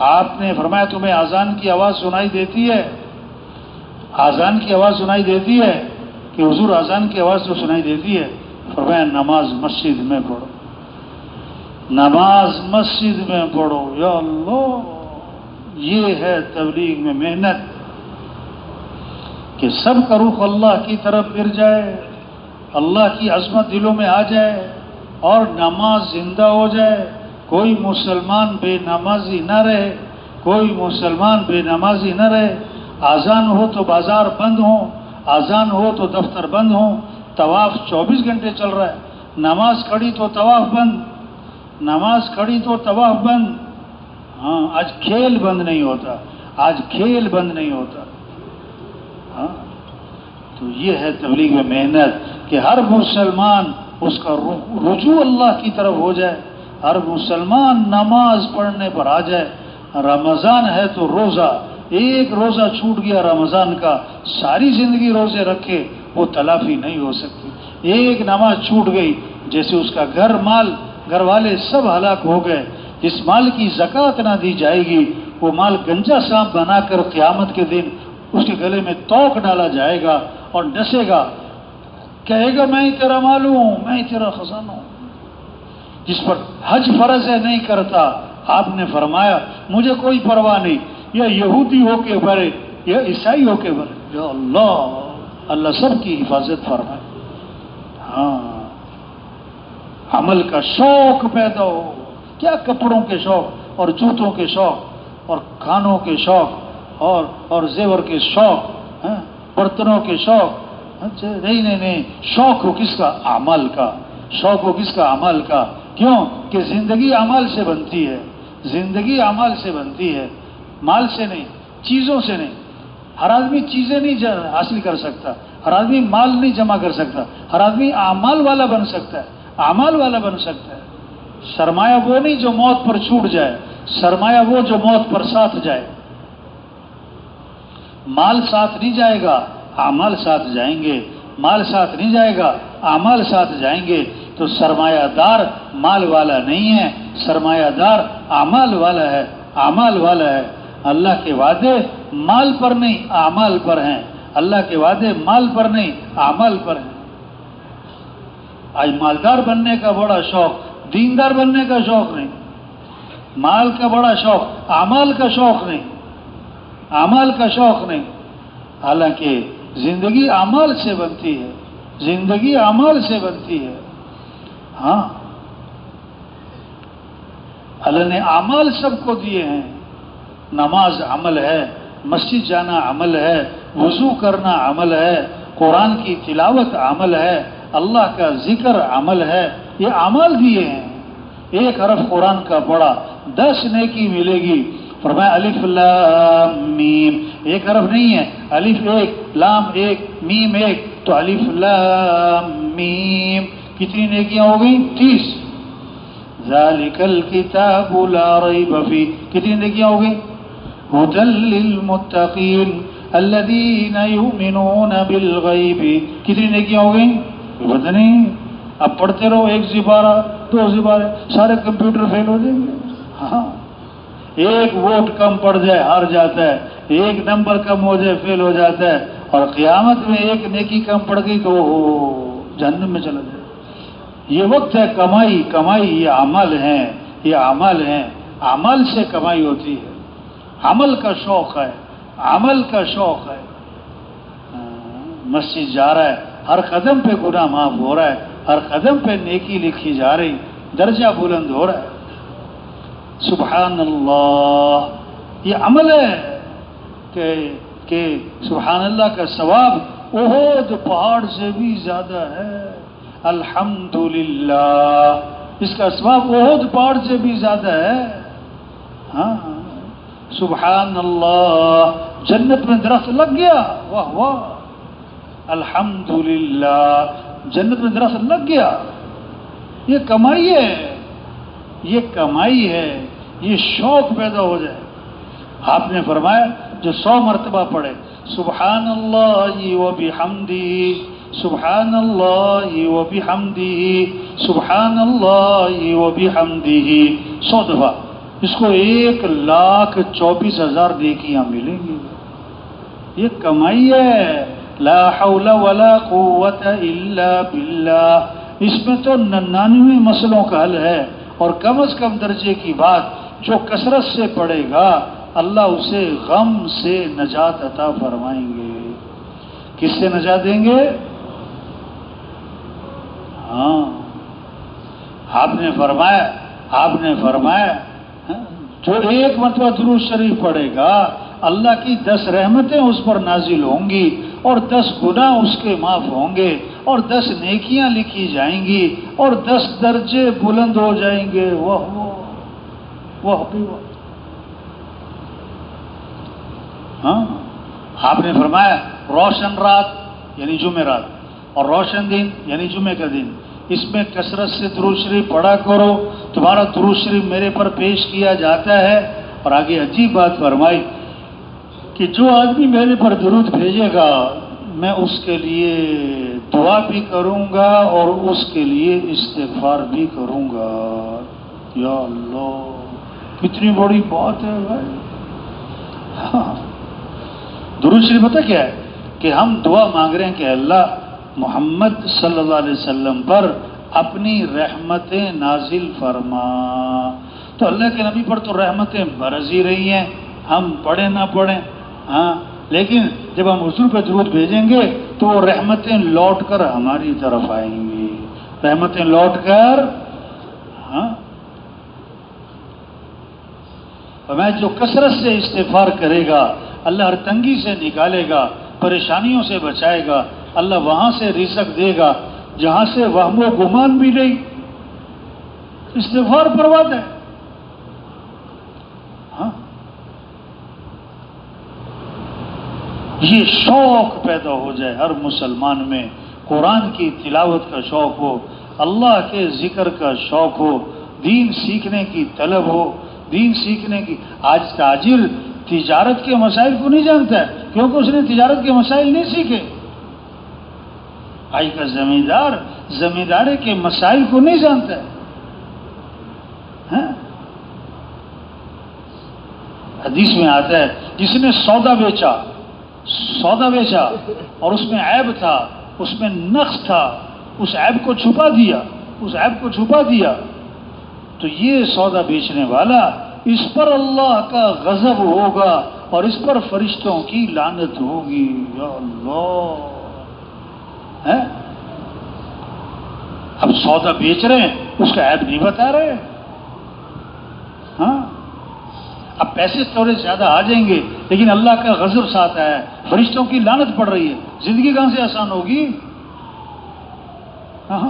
آپ نے فرمایا تمہیں اذان کی آواز سنائی دیتی ہے، اذان کی آواز سنائی دیتی ہے کہ حضور اذان کی آواز تو سنائی دیتی ہے، فرمایا نماز مسجد میں پڑھو، نماز مسجد میں پڑھو۔ یا اللہ، یہ ہے تبلیغ میں محنت کہ سب کا رخ اللہ کی طرف پھر جائے، اللہ کی عظمت دلوں میں آ جائے اور نماز زندہ ہو جائے، کوئی مسلمان بے نمازی نہ رہے، کوئی مسلمان بے نمازی نہ رہے۔ اذان ہو تو بازار بند ہوں، اذان ہو تو دفتر بند ہوں، طواف 24 گھنٹے چل رہا ہے، نماز کھڑی تو طواف بند، نماز کھڑی تو طواف بند۔ ہاں، آج کھیل بند نہیں ہوتا، آج کھیل بند نہیں ہوتا۔ ہاں، تو یہ ہے تبلیغ میں محنت کہ ہر مسلمان اس کا رجوع اللہ کی طرف ہو جائے، ہر مسلمان نماز پڑھنے پر آ جائے۔ رمضان ہے تو روزہ، ایک روزہ چھوٹ گیا رمضان کا، ساری زندگی روزے رکھے وہ تلافی نہیں ہو سکتی۔ ایک نماز چھوٹ گئی، جیسے اس کا گھر والے سب ہلاک ہو گئے۔ جس مال کی زکوٰۃ نہ دی جائے گی وہ مال گنجا سانپ بنا کر قیامت کے دن اس کے گلے میں توق ڈالا جائے گا اور ڈسے گا، کہے گا میں ہی تیرا مال ہوں، میں ہی تیرا خزانہ ہوں۔ جس پر حج فرض ہے نہیں کرتا، آپ نے فرمایا مجھے کوئی پرواہ نہیں، یا یہودی ہو کے بھرے یا عیسائی ہو کے بھرے، یا اللہ سب کی حفاظت فرمائے۔ ہاں، عمل کا شوق پیدا ہو، کیا کپڑوں کے شوق اور جوتوں کے شوق اور کھانوں کے شوق اور زیور کے شوق، برتنوں کے شوق، نہیں، شوق ہو کس کا؟ اعمال کا، شوق ہو کس کا؟ عمل کا۔ کیوں کہ زندگی اعمال سے بنتی ہے، زندگی اعمال سے بنتی ہے، مال سے نہیں، چیزوں سے نہیں۔ ہر آدمی چیزیں نہیں حاصل کر سکتا، ہر آدمی مال نہیں جمع کر سکتا، ہر آدمی اعمال والا بن سکتا ہے، اعمال والا بن سکتا ہے۔ سرمایہ وہ نہیں جو موت پر چھوٹ جائے، سرمایہ وہ جو موت پر ساتھ جائے۔ مال ساتھ نہیں جائے گا، اعمال ساتھ جائیں گے، مال ساتھ نہیں جائے گا، اعمال ساتھ جائیں گے۔ تو سرمایہ دار مال والا نہیں ہے، سرمایہ دار اعمال والا ہے، اعمال والا ہے۔ اللہ کے وعدے مال پر نہیں اعمال پر ہیں، اللہ کے وعدے مال پر نہیں اعمال پر ہیں۔ آج مالدار بننے کا بڑا شوق، دیندار بننے کا شوق نہیں، مال کا بڑا شوق، اعمال کا شوق نہیں، اعمال کا شوق نہیں۔ حالانکہ زندگی اعمال سے بنتی ہے، زندگی اعمال سے بنتی ہے۔ ہاں، اللہ نے اعمال سب کو دیے ہیں۔ نماز عمل ہے، مسجد جانا عمل ہے، وضو کرنا عمل ہے، قرآن کی تلاوت عمل ہے، اللہ کا ذکر عمل ہے، یہ اعمال دیے ہیں۔ ایک حرف قرآن کا پڑھا 10 نیکی ملے گی۔ فرمایا الف لام میم، ایک حرف نہیں ہے، الف ایک، لام ایک، میم ایک، تو الف لام میم کتنی نیکیاں ہو گئیں؟ 30۔ ذالک الکتاب لا ریب فیہ کتنی نیکیاں ہو گئیں؟ ھدی للمتقین الذین یؤمنون بالغیب کتنی نیکیاں ہو گئیں؟ پتہ نہیں، اب پڑھتے رہو، 1 زبارہ 2 زبارے، سارے کمپیوٹر فیل ہو جائیں گے۔ ہاں، ایک ووٹ کم پڑ جائے ہار جاتا ہے، ایک نمبر کم ہو جائے فیل ہو جاتا ہے، اور قیامت میں ایک نیکی کم پڑ گئی تو جہنم میں چلا جائے۔ یہ وقت ہے کمائی، کمائی یہ اعمال ہیں، یہ اعمال ہیں، اعمال سے کمائی ہوتی ہے، عمل کا شوق ہے، عمل کا شوق ہے۔ مسجد جا رہا ہے، ہر قدم پہ گناہ معاف ہو رہا ہے، ہر قدم پہ نیکی لکھی جا رہی، درجہ بلند ہو رہا ہے۔ سبحان اللہ، یہ عمل ہے کہ سبحان اللہ کا ثواب احد پہاڑ سے بھی زیادہ ہے۔ الحمدللہ، اس کا ثواب احد پہاڑ سے بھی زیادہ ہے۔ ہاں، سبحان اللہ، جنت میں درخت لگ گیا، واہ واہ، الحمدللہ، جنت میں درخت لگ گیا، یہ کمائی ہے، یہ کمائی ہے، یہ شوق پیدا ہو جائے۔ آپ نے فرمایا جو 100 مرتبہ پڑھے سبحان اللہ و بحمدہ سبحان اللہ و بحمدہ سبحان اللہ و بحمدہ 100 دفعہ، اس کو 1,24,000 نیکیاں ملیں گی۔ یہ کمائی ہے، لا حول ولا قوت الا باللہ۔ اس میں تو 99 مسئلوں کا حل ہے، اور کم از کم درجے کی بات جو کثرت سے پڑھے گا اللہ اسے غم سے نجات عطا فرمائیں گے۔ کس سے نجات دیں گے؟ ہاں، آپ نے فرمایا جو 1 مرتبہ درود شریف پڑھے گا اللہ کی 10 رحمتیں اس پر نازل ہوں گی، اور 10 گناہ اس کے معاف ہوں گے، اور 10 نیکیاں لکھی جائیں گی، اور 10 درجے بلند ہو جائیں گے۔ وہ ہاں، آپ نے فرمایا روشن رات یعنی جمعرات اور روشن دن یعنی جمعہ کا دن، اس میں کثرت سے درود شریف پڑھا کرو، تمہارا درود شریف میرے پر پیش کیا جاتا ہے۔ اور آگے عجیب بات فرمائی کہ جو آدمی میرے پر درود بھیجے گا میں اس کے لیے دعا بھی کروں گا اور اس کے لیے استغفار بھی کروں گا۔ یا اللہ، کتنی بڑی بات ہے بھائی۔ ہاں، درود شریف پتہ کیا ہے کہ ہم دعا مانگ رہے ہیں کہ اللہ محمد صلی اللہ علیہ وسلم پر اپنی رحمتیں نازل فرما۔ تو اللہ کے نبی پر تو رحمتیں برس ہی رہی ہیں، ہم پڑھیں نہ پڑھیں، ہاں، لیکن جب ہم حضور پہ درود بھیجیں گے تو وہ رحمتیں لوٹ کر ہماری طرف آئیں گی، رحمتیں لوٹ کر، ہاں۔ میں جو کثرت سے استغفار کرے گا اللہ ہر تنگی سے نکالے گا، پریشانیوں سے بچائے گا، اللہ وہاں سے رزق دے گا جہاں سے وہم و گمان بھی نہیں۔ استغفار پر بات ہے، ہاں۔ یہ شوق پیدا ہو جائے ہر مسلمان میں، قرآن کی تلاوت کا شوق ہو، اللہ کے ذکر کا شوق ہو، دین سیکھنے کی طلب ہو، دین سیکھنے کی۔ آج تاجر تجارت کے مسائل کو نہیں جانتا ہے کیونکہ اس نے تجارت کے مسائل نہیں سیکھے۔ آج کا زمیندار زمینداری کے مسائل کو نہیں جانتا ہے، ہاں؟ حدیث میں آتا ہے جس نے سودا بیچا اور اس میں عیب تھا، اس میں نقص تھا، اس عیب کو چھپا دیا تو یہ سودا بیچنے والا اس پر اللہ کا غضب ہوگا اور اس پر فرشتوں کی لعنت ہوگی۔ یا اللہ، ہے؟ اب سودا بیچ رہے ہیں اس کا عیب نہیں بتا رہے، ہاں؟ اب پیسے تھوڑے زیادہ آ جائیں گے لیکن اللہ کا غضب ساتھ آیا ہے، فرشتوں کی لعنت پڑ رہی ہے، زندگی کہاں سے آسان ہوگی؟ ہاں،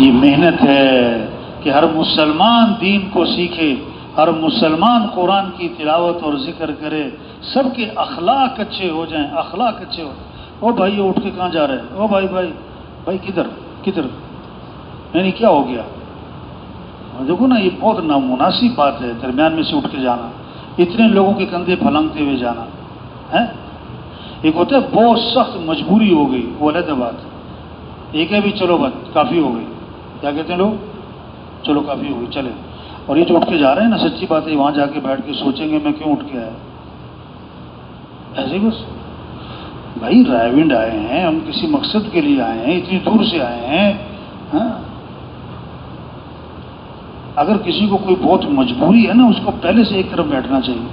یہ محنت ہے کہ ہر مسلمان دین کو سیکھے، ہر مسلمان قرآن کی تلاوت اور ذکر کرے، سب کے اخلاق اچھے ہو جائیں، اخلاق اچھے ہو۔ او بھائی یہ اٹھ کے کہاں جا رہے ہیں؟ او بھائی کدھر نہیں کیا ہو گیا؟ دیکھو نا، یہ بہت نامناسب بات ہے درمیان میں سے اٹھ کے جانا، اتنے لوگوں کے کندھے پھلانگتے ہوئے جانا ہے۔ ایک ہوتا ہے بہت سخت مجبوری ہو گئی، وہ علیحدہ بات، ایک ہے بھی چلو بات کافی ہو گئی، کیا کہتے ہیں لوگ؟ چلو کافی ہو گئی چلے۔ اور یہ جو اٹھ کے جا رہے ہیں نا، سچی بات ہے وہاں جا کے بیٹھ کے سوچیں گے میں کیوں اٹھ کے آیا، ایسے بس بھائی رائے ونڈ آئے ہیں، ہم کسی مقصد کے لیے آئے ہیں، اتنی دور سے آئے ہیں، ہاں؟ اگر کسی کو کوئی بہت مجبوری ہے نا اس کو پہلے سے ایک طرف بیٹھنا چاہیے۔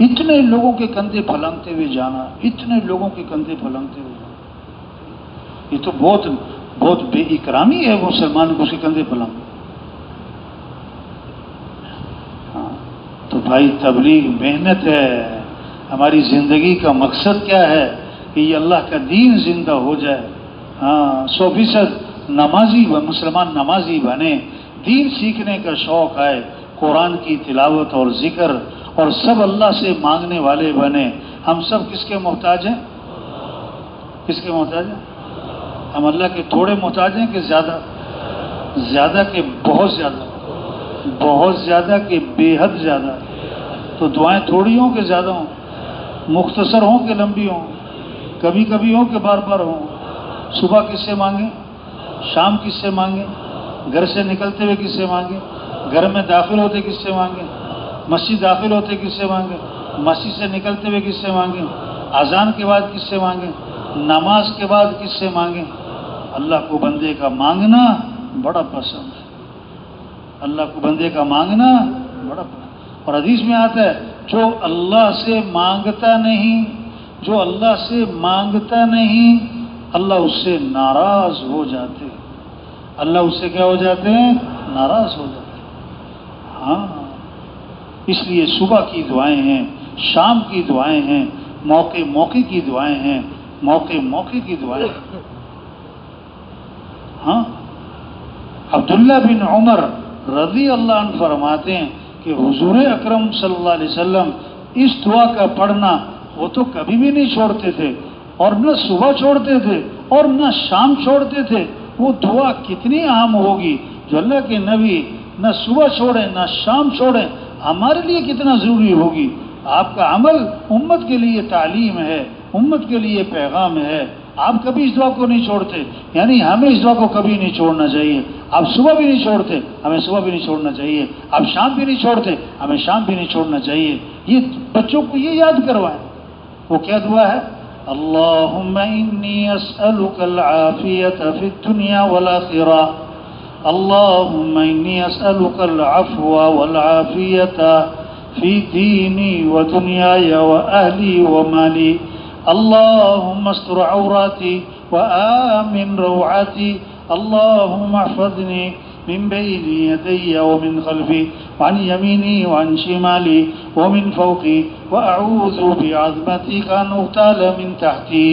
اتنے لوگوں کے کندھے پھلانگتے ہوئے جانا، اتنے لوگوں کے کندھے پھلانگتے ہوئے جانا، یہ تو بہت بے اکرامی ہے مسلمان کو اس کے کندھے پھلانگ۔ ہاں، تو بھائی تبلیغ محنت ہے، ہماری زندگی کا مقصد کیا ہے کہ یہ اللہ کا دین زندہ ہو جائے، ہاں، 100% نمازی مسلمان نمازی بنے، دین سیکھنے کا شوق آئے، قرآن کی تلاوت اور ذکر، اور سب اللہ سے مانگنے والے بنے۔ ہم سب کس کے محتاج ہیں؟ کس کے محتاج ہیں؟ ہم اللہ کے تھوڑے محتاج ہیں کہ زیادہ؟ زیادہ کہ بہت زیادہ، بہت زیادہ کہ بے حد زیادہ. تو دعائیں تھوڑی ہوں کہ زیادہ ہوں، مختصر ہوں کہ لمبی ہوں، کبھی کبھی ہوں کہ بار بار ہوں. صبح کس سے مانگیں، شام کس سے مانگیں، گھر سے نکلتے ہوئے کس سے مانگیں، گھر میں داخل ہوتے کس سے مانگیں، مسجد داخل ہوتے کس سے مانگیں، مسجد سے نکلتے ہوئے کس سے مانگیں، اذان کے بعد کس سے مانگیں، نماز کے بعد کس سے مانگیں. اللہ کو بندے کا مانگنا بڑا پسند ہے، اللہ کو بندے کا مانگنا بڑا پسند. اور حدیث میں آتا ہے جو اللہ سے مانگتا نہیں، جو اللہ سے مانگتا نہیں، اللہ اس سے ناراض ہو جاتے. اللہ اس سے کیا ہو جاتے ہیں؟ ناراض ہو جاتے ہیں. ہاں، اس لیے صبح کی دعائیں ہیں، شام کی دعائیں ہیں، موقع موقع کی دعائیں ہیں، موقع موقع کی دعائیں ہیں. ہاں، عبداللہ بن عمر رضی اللہ عنہ فرماتے ہیں کہ حضور اکرم صلی اللہ علیہ وسلم اس دعا کا پڑھنا وہ تو کبھی بھی نہیں چھوڑتے تھے، اور نہ صبح چھوڑتے تھے اور نہ شام چھوڑتے تھے. وہ دعا کتنی اہم ہوگی جو اللہ کے نبی نہ صبح چھوڑیں نہ شام چھوڑیں، ہمارے لیے کتنا ضروری ہوگی. آپ کا عمل امت کے لیے تعلیم ہے، امت کے لیے پیغام ہے. آپ کبھی اس دعا کو نہیں چھوڑتے، یعنی ہمیں اس دعا کو کبھی نہیں چھوڑنا چاہیے. آپ صبح بھی نہیں چھوڑتے، ہمیں صبح بھی نہیں چھوڑنا چاہیے. آپ شام بھی نہیں چھوڑتے، ہمیں شام بھی نہیں چھوڑنا چاہیے. یہ بچوں کو یہ یاد کروائیں. وہ کیا دعا ہے؟ اللہم انی اسألک العافیت فی الدنیا والآخرہ، اللہم انی اسألک العفو والعافیت فی دینی ودنیای واہلی ومالی، اللہم استر عوراتی وآمن روعاتی، اللہم احفظنی من بین یدی ومن خلفی وعن یمینی وعن شمالی ومن فوقی واعوذ بعظمتک ان اغتال من تحتی.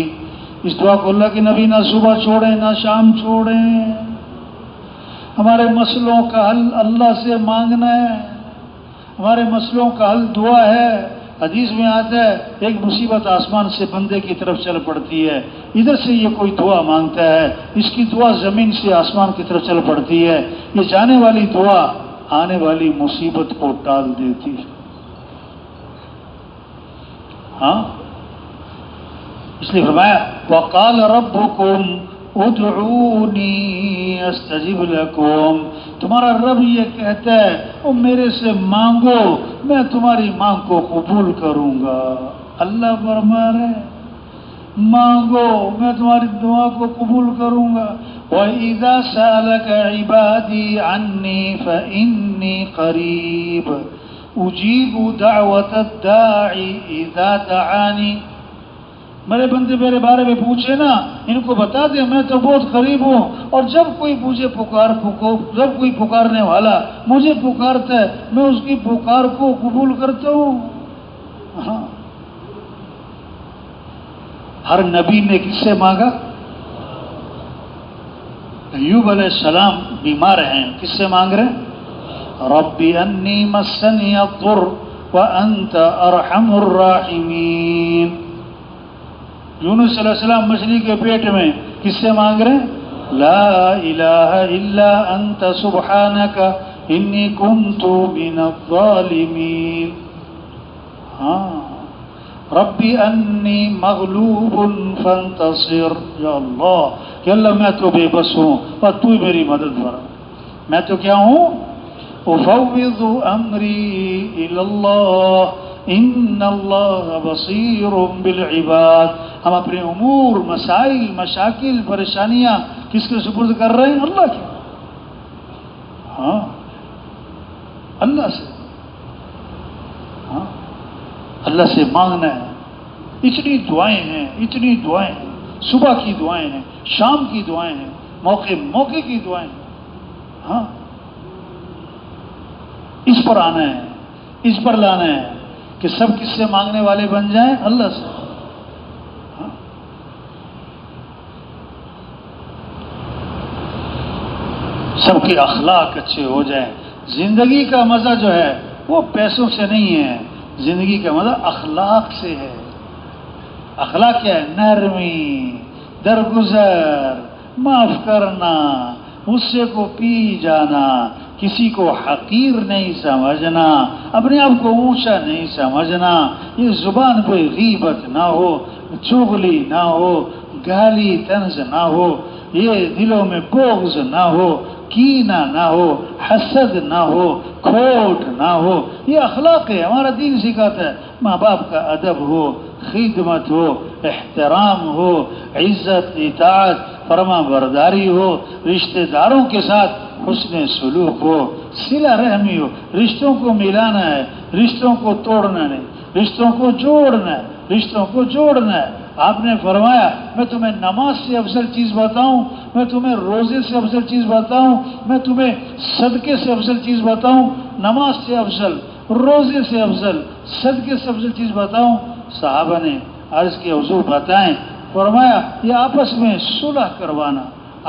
اس دعا کو اللہ کے نبی نہ صبح چھوڑیں نہ شام چھوڑیں. ہمارے مسئلوں کا حل اللہ سے مانگنا ہے، ہمارے مسئلوں کا حل دعا ہے. حدیث میں آتا ہے ایک مصیبت آسمان سے بندے کی طرف چل پڑتی ہے، ادھر سے یہ کوئی دعا مانگتا ہے، اس کی دعا زمین سے آسمان کی طرف چل پڑتی ہے. یہ جانے والی دعا آنے والی مصیبت کو ٹال دیتی ہے. ہاں، اس لیے فرمایا وقال ربکم ادعونی استجب لکم. تمہارا رب یہ کہتا ہے او میرے سے مانگو، میں تمہاری مانگ کو قبول کروں گا. اللہ فرما رہے مانگو میں تمہاری دعا کو قبول کروں گا. وَإِذَا سَأَلَكَ عِبَادِي عَنِّي فَإِنِّي قَرِيبٌ أُجِيبُ دَعْوَةَ الدَّاعِ إِذَا دَعَانِ. میرے بندے میرے بارے میں پوچھے نا، ان کو بتا دیں میں تو بہت قریب ہوں، اور جب کوئی مجھے جب کوئی پکارنے والا مجھے پکارتا ہے میں اس کی پکار کو قبول کرتا ہوں. ہاں، ہر نبی نے کس سے مانگا؟ ایوب علیہ السلام بیمار ہیں، کس سے مانگ رہے ہیں؟ رب انی مسنی الضر وانت ارحم الراحمین. یونس صلی اللہ علیہ وسلم مچھلی کے پیٹ میں کس سے مانگ رہے ہیں؟ لا الہ الا انت سبحانک انی کنت من الظالمین. ہاں، ربی انی مغلوب فانتصر. یا اللہ کہ اللہ میں تو بے بس ہوں اور تو ہی میری مدد فرما. میں تو کیا ہوں؟ افوض امری الی اللہ ان اللہ بصیر بالعباد. ہم اپنے امور، مسائل، مشاکل، پریشانیاں کس کے سپرد کر رہے ہیں؟ اللہ کے. ہاں، اللہ سے. ہاں، اللہ سے مانگنا ہے. اتنی دعائیں ہیں، اتنی دعائیں ہیں. صبح کی دعائیں ہیں، شام کی دعائیں ہیں، موقع موقع کی دعائیں ہیں. ہاں، اس پر آنا ہے، اس پر لانا ہے کہ سب کس سے مانگنے والے بن جائیں؟ اللہ سے. ہاں، سب کے اخلاق اچھے ہو جائیں. زندگی کا مزہ جو ہے وہ پیسوں سے نہیں ہے، زندگی کا مزہ اخلاق سے ہے. اخلاق کیا ہے؟ نرمی، درگزر، معاف کرنا، غصے کو پی جانا، کسی کو حقیر نہیں سمجھنا، اپنے آپ کو اونچا نہیں سمجھنا، یہ زبان پہ غیبت نہ ہو، چغلی نہ ہو، گالی طنز نہ ہو، یہ دلوں میں بغض نہ ہو، کینہ نہ ہو، حسد نہ ہو، کھوٹ نہ ہو، یہ اخلاق ہے، ہمارا دین سکھاتا ہے۔ ماں باپ کا ادب ہو، خدمت ہو، احترام ہو، عزت، اطاعت، فرما برداری ہو، رشتہ داروں کے ساتھ حسن سلوک ہو، صلہ رحمی ہو، رشتوں کو ملانا ہے، رشتوں کو توڑنا نہیں، رشتوں کو جوڑنا ہے، رشتوں کو جوڑنا ہے۔ آپ نے فرمایا میں تمہیں نماز سے افضل چیز بتاؤں، میں تمہیں روزے سے افضل چیز بتاؤں، میں تمہیں صدقے سے افضل چیز بتاؤں، نماز سے افضل، روزے سے افضل، صدقے سے افضل چیز بتاؤں؟ صحابہ نے عرض کیا حضور بتائیں۔ فرمایا یہ آپس میں صلح کروانا،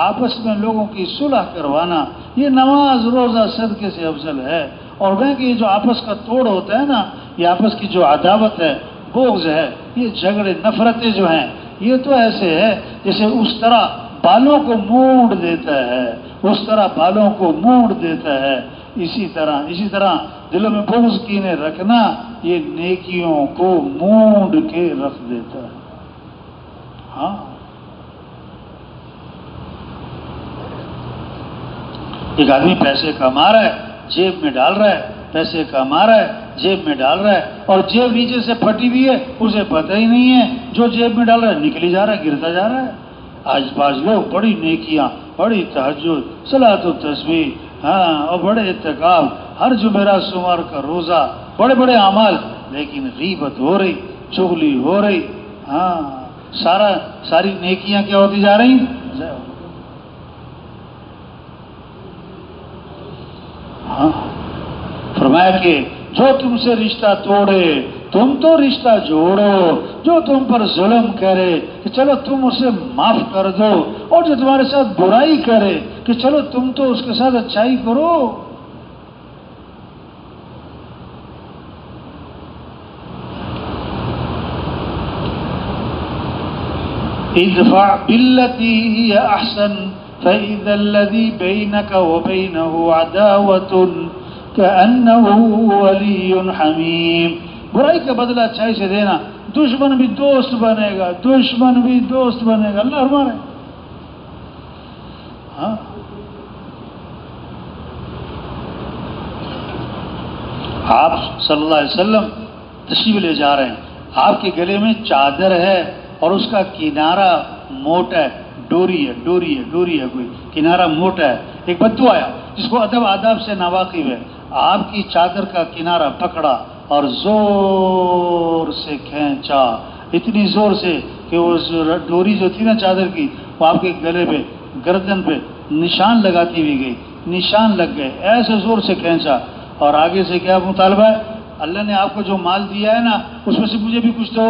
آپس میں لوگوں کی صلح کروانا، یہ نماز روزہ صدقے سے افضل ہے۔ اور وہ کہ یہ جو آپس کا توڑ ہوتا ہے نا، یہ آپس کی جو عداوت ہے، بغض ہے، یہ جھگڑے نفرتیں جو ہیں، یہ تو ایسے ہے جیسے اس طرح بالوں کو مونڈ دیتا ہے، اس طرح بالوں کو مونڈ دیتا ہے، اسی طرح دلوں میں بغض کینے رکھنا یہ نیکیوں کو مونڈ کے رکھ دیتا ہے۔ ہاں، ایک آدمی پیسے کما رہا ہے، جیب میں ڈال رہا ہے، پیسے کما رہا ہے، جیب میں ڈال رہا ہے، اور جیب نیچے سے پھٹی ہوئی ہے، اسے پتہ ہی نہیں ہے جو جیب میں ڈال رہا ہے نکلی جا رہا ہے، گرتا جا رہا ہے۔ آج بعض لوگ بڑی نیکیاں، بڑی تہجد، صلاۃ و تسبیح، ہاں، اور بڑے اعتکاف، ہر جمعرات سوموار کا روزہ، بڑے بڑے اعمال، لیکن غیبت ہو رہی، چغلی ہو رہی، ہاں، ساری نیکیاں کیا ہوتی جا رہی؟ ہاں، فرمایا کہ جو تم سے رشتہ توڑے تم تو رشتہ جوڑو، جو تم پر ظلم کرے کہ چلو تم اسے معاف کر دو، اور جو تمہارے ساتھ برائی کرے کہ چلو تم تو اس کے ساتھ اچھائی کرو۔ ادفع بالتي هي احسن فاذا الذي بينك وبينه عداوة كأنه ولي حميم۔ برائی کا بدلہ اچھائی سے دینا، دشمن بھی دوست بنے گا، دشمن بھی دوست بنے گا، اللہ ہمارے۔ ہاں، آپ صلی اللہ علیہ وسلم تشریف لے جا رہے ہیں، آپ کے گلے میں چادر ہے اور اس کا کنارہ موٹا ہے، ڈوری ہے کوئی کنارہ موٹا ہے۔ ایک بدو آیا جس کو ادب آداب سے ناواقف ہے، آپ کی چادر کا کنارہ پکڑا اور زور سے کھینچا، اتنی زور سے کہ وہ ڈوری جو تھی نا چادر کی، وہ آپ کے گلے پہ، گردن پہ نشان لگاتی ہوئی گئی، نشان لگ گئے، ایسے زور سے کھینچا۔ اور آگے سے کیا مطالبہ ہے؟ اللہ نے آپ کو جو مال دیا ہے نا، اس میں سے مجھے بھی کچھ دو،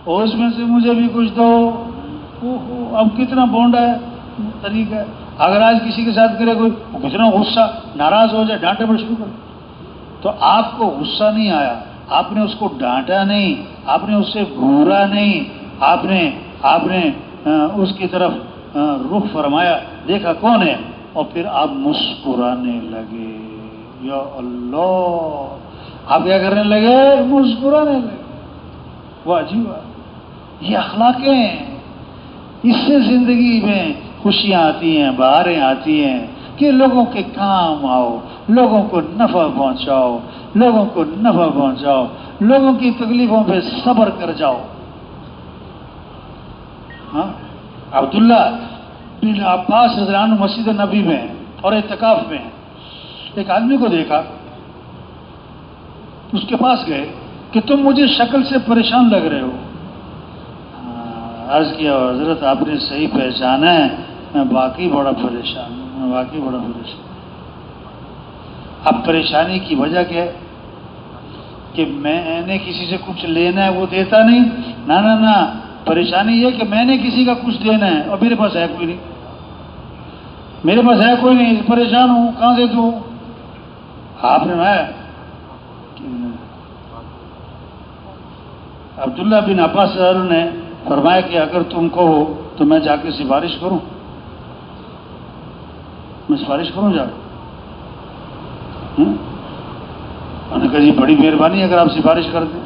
اور اس میں سے مجھے بھی کچھ دو۔ اب کتنا بونڈا ہے طریقہ ہے۔ اگر آج کسی کے ساتھ کرے کوئی، کتنا غصہ، ناراض ہو جائے، ڈانٹے پر شروع کر، تو آپ کو غصہ نہیں آیا، آپ نے اس کو ڈانٹا نہیں، آپ نے اس سے گھورا نہیں، آپ نے اس کی طرف رخ فرمایا، دیکھا کون ہے، اور پھر آپ مسکرانے لگے۔ یا اللہ، آپ کیا کرنے لگے؟ مسکرانے لگے۔ واہ جی واہ، یہ اخلاقیں ہیں، اس سے زندگی میں خوشیاں آتی ہیں، بہاریں آتی ہیں کہ لوگوں کے کام آؤ، لوگوں کو نفع پہنچاؤ، لوگوں کو نفع پہنچاؤ، لوگوں کی تکلیفوں پہ صبر کر جاؤ۔ ہاں، عبداللہ بن عباس رضی اللہ عنہ مسجد نبی میں ہیں اور اعتکاف میں ہیں، ایک آدمی کو دیکھا، اس کے پاس گئے کہ تم مجھے شکل سے پریشان لگ رہے ہو۔ عرض کیا حضرت آپ نے صحیح پہچانا ہے، میں واقعی بڑا پریشان ہوں، میں واقعی بڑا پریشان ہوں۔ اب پریشانی کی وجہ کیا ہے؟ کہ میں نے کسی سے کچھ لینا ہے وہ دیتا نہیں، نہ پریشانی یہ کہ میں نے کسی کا کچھ دینا ہے اور میرے پاس ہے کوئی نہیں، میرے پاس ہے کوئی نہیں، پریشان ہوں، کہاں سے دوں؟ آپ نے عبداللہ بن عباس نے فرمایا کہ اگر تم کو ہو تو میں جا کے سفارش کروں؟ میں سفارش کروں جا انہوں نے کہا جی بڑی مہربانی اگر آپ سفارش کر دیں.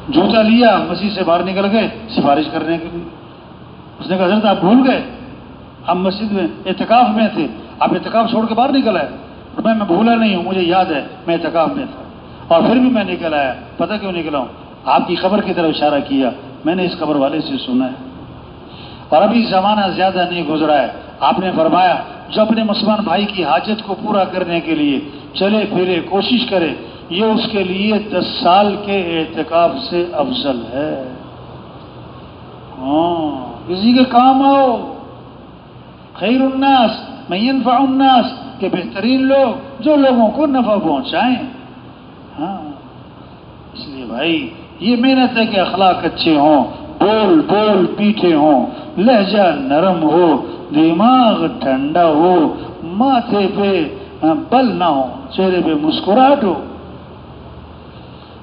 جوتا لیا, مسجد سے باہر نکل گئے سفارش کرنے کے لیے. اس نے کہا حضرت آپ بھول گئے, ہم مسجد میں اعتکاف میں تھے, آپ اعتکاف چھوڑ کے باہر نکل آئے. میں بھولا نہیں ہوں, مجھے یاد ہے میں اعتکاف میں تھا اور پھر بھی میں نکل آیا. پتہ کیوں نکلا ہوں؟ آپ کی خبر کی طرف اشارہ کیا, میں نے اس خبر والے سے سنا ہے. اور ابھی زمانہ زیادہ نہیں گزرا ہے, آپ نے فرمایا جو اپنے مسلمان بھائی کی حاجت کو پورا کرنے کے لیے چلے پھرے کوشش کرے, یہ اس کے لیے 10 سال کے اعتکاف سے افضل ہے. ہاں, کسی کے کام آؤ. خیر الناس من ينفع الناس, کہ بہترین لوگ جو لوگوں کو نفع پہنچائیں. ہاں, اس لیے بھائی یہ محنت ہے کہ اخلاق اچھے ہوں, بول بول میٹھے ہوں, لہجہ نرم ہو, دماغ ٹھنڈا ہو, ماتھے پہ بل نہ ہو, چہرے پہ مسکراہٹ ہو.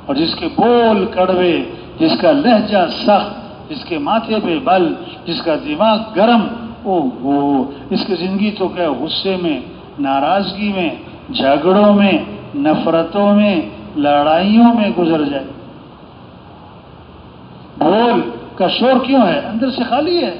اور جس کے بول کڑوے, جس کا لہجہ سخت, جس کے ماتھے پہ بل, جس کا دماغ گرم, اس کی زندگی تو کیا غصے میں, ناراضگی میں, جھگڑوں میں, نفرتوں میں, لڑائیوں میں گزر جائے. بول کا شور کیوں ہے؟ اندر سے خالی ہے.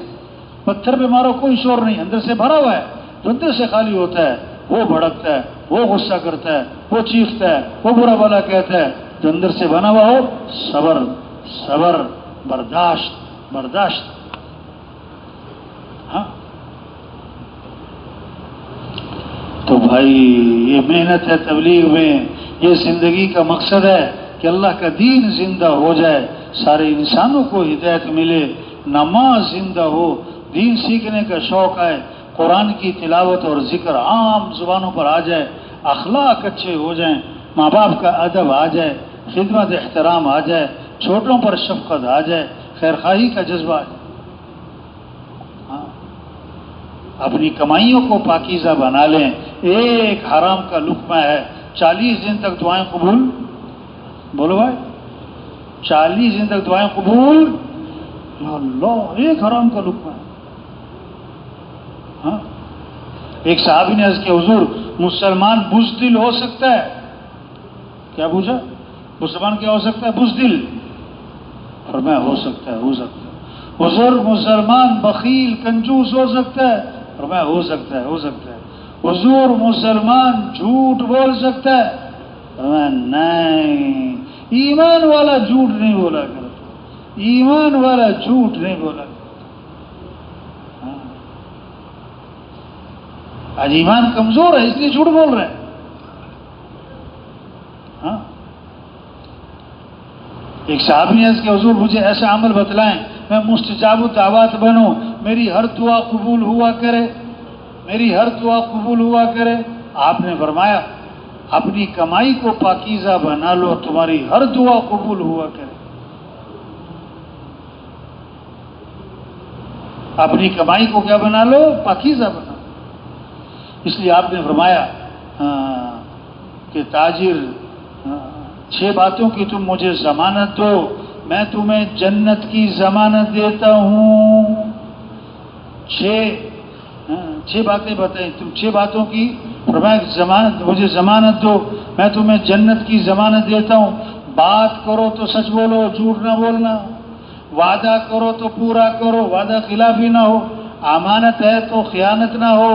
پتھر پہ مارو کوئی شور نہیں, اندر سے بھرا ہوا ہے. جو اندر سے خالی ہوتا ہے وہ بھڑکتا ہے, وہ غصہ کرتا ہے, وہ چیختا ہے, وہ برا بھلا کہتا ہے. جو اندر سے بنا ہوا ہو, صبر صبر, برداشت برداشت. ہاں, تو بھائی یہ محنت ہے تبلیغ میں, یہ زندگی کا مقصد ہے کہ اللہ کا دین زندہ ہو جائے, سارے انسانوں کو ہدایت ملے, نماز زندہ ہو, دین سیکھنے کا شوق آئے, قرآن کی تلاوت اور ذکر عام زبانوں پر آ جائے, اخلاق اچھے ہو جائیں, ماں باپ کا ادب آ جائے, خدمت احترام آ جائے, چھوٹوں پر شفقت آ جائے, خیرخواہی کا جذبہ آ جائے. ہاں, اپنی کمائیوں کو پاکیزہ بنا لیں. ایک حرام کا لقمہ ہے, 40 دن تک دعائیں قبول. بولو بھائی, 40 دن تک دعائیں قبول. اللہ, ایک حرام کا لقمہ ہے. ہاں, ایک صحابی نے عرض کیا حضور مسلمان بزدل ہو سکتا ہے؟ کیا پوچھا؟ مسلمان کیا ہو سکتا ہے؟ بزدل. فرمایا ہو سکتا ہے, ہو سکتا ہے. حضور مسلمان بخیل کنجوس ہو سکتا ہے؟ فرمایا ہو سکتا ہے, ہو سکتا ہے. حضور مسلمان جھوٹ بول سکتا ہے؟ فرمایا نہیں, ایمان والا جھوٹ نہیں بولا کرتا, ایمان والا جھوٹ نہیں بولا کرتا. آج ایمان کمزور ہے اس لیے جھوٹ بول رہے ہیں. ہاں, ایک صاحب نے عرض کیا حضور مجھے ایسا عمل بتلائیں میں مستجاب الدعوات بنوں, میری ہر دعا قبول ہوا کرے, میری ہر دعا قبول ہوا کرے. آپ نے فرمایا اپنی کمائی کو پاکیزہ بنا لو, تمہاری ہر دعا قبول ہوا کرے. اپنی کمائی کو کیا بنا لو؟ پاکیزہ بنا لو. اس لیے آپ نے فرمایا کہ تاجر 6 باتوں کی تم مجھے ضمانت دو, میں تمہیں جنت کی ضمانت دیتا ہوں. 6 باتیں بتائیں, تم 6 باتوں کی فرمایا مجھے ضمانت دو, میں تمہیں جنت کی ضمانت دیتا ہوں. بات کرو تو سچ بولو, جھوٹ نہ بولنا. وعدہ کرو تو پورا کرو, وعدہ خلافی نہ ہو. امانت ہے تو خیانت نہ ہو.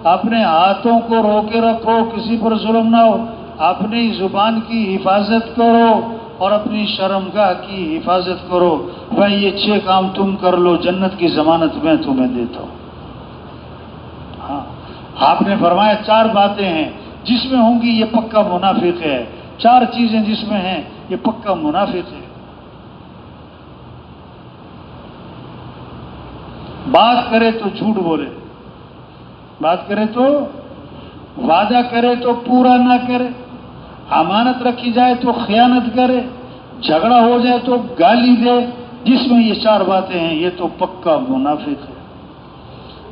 اپنے ہاتھوں کو روکے رکھو, کسی پر ظلم نہ ہو. اپنی زبان کی حفاظت کرو اور اپنی شرمگاہ کی حفاظت کرو. بھائی یہ 6 کام تم کر لو, جنت کی ضمانت میں تمہیں دیتا ہوں. ہاں, آپ نے فرمایا 4 باتیں ہیں جس میں ہوں گی یہ پکا منافق ہے. 4 چیزیں جس میں ہیں یہ پکا منافق ہے. بات کرے تو جھوٹ بولے, بات کرے تو وعدہ کرے تو پورا نہ کرے, امانت رکھی جائے تو خیانت کرے, جھگڑا ہو جائے تو گالی دے. جس میں یہ 4 باتیں ہیں یہ تو پکا منافق ہے.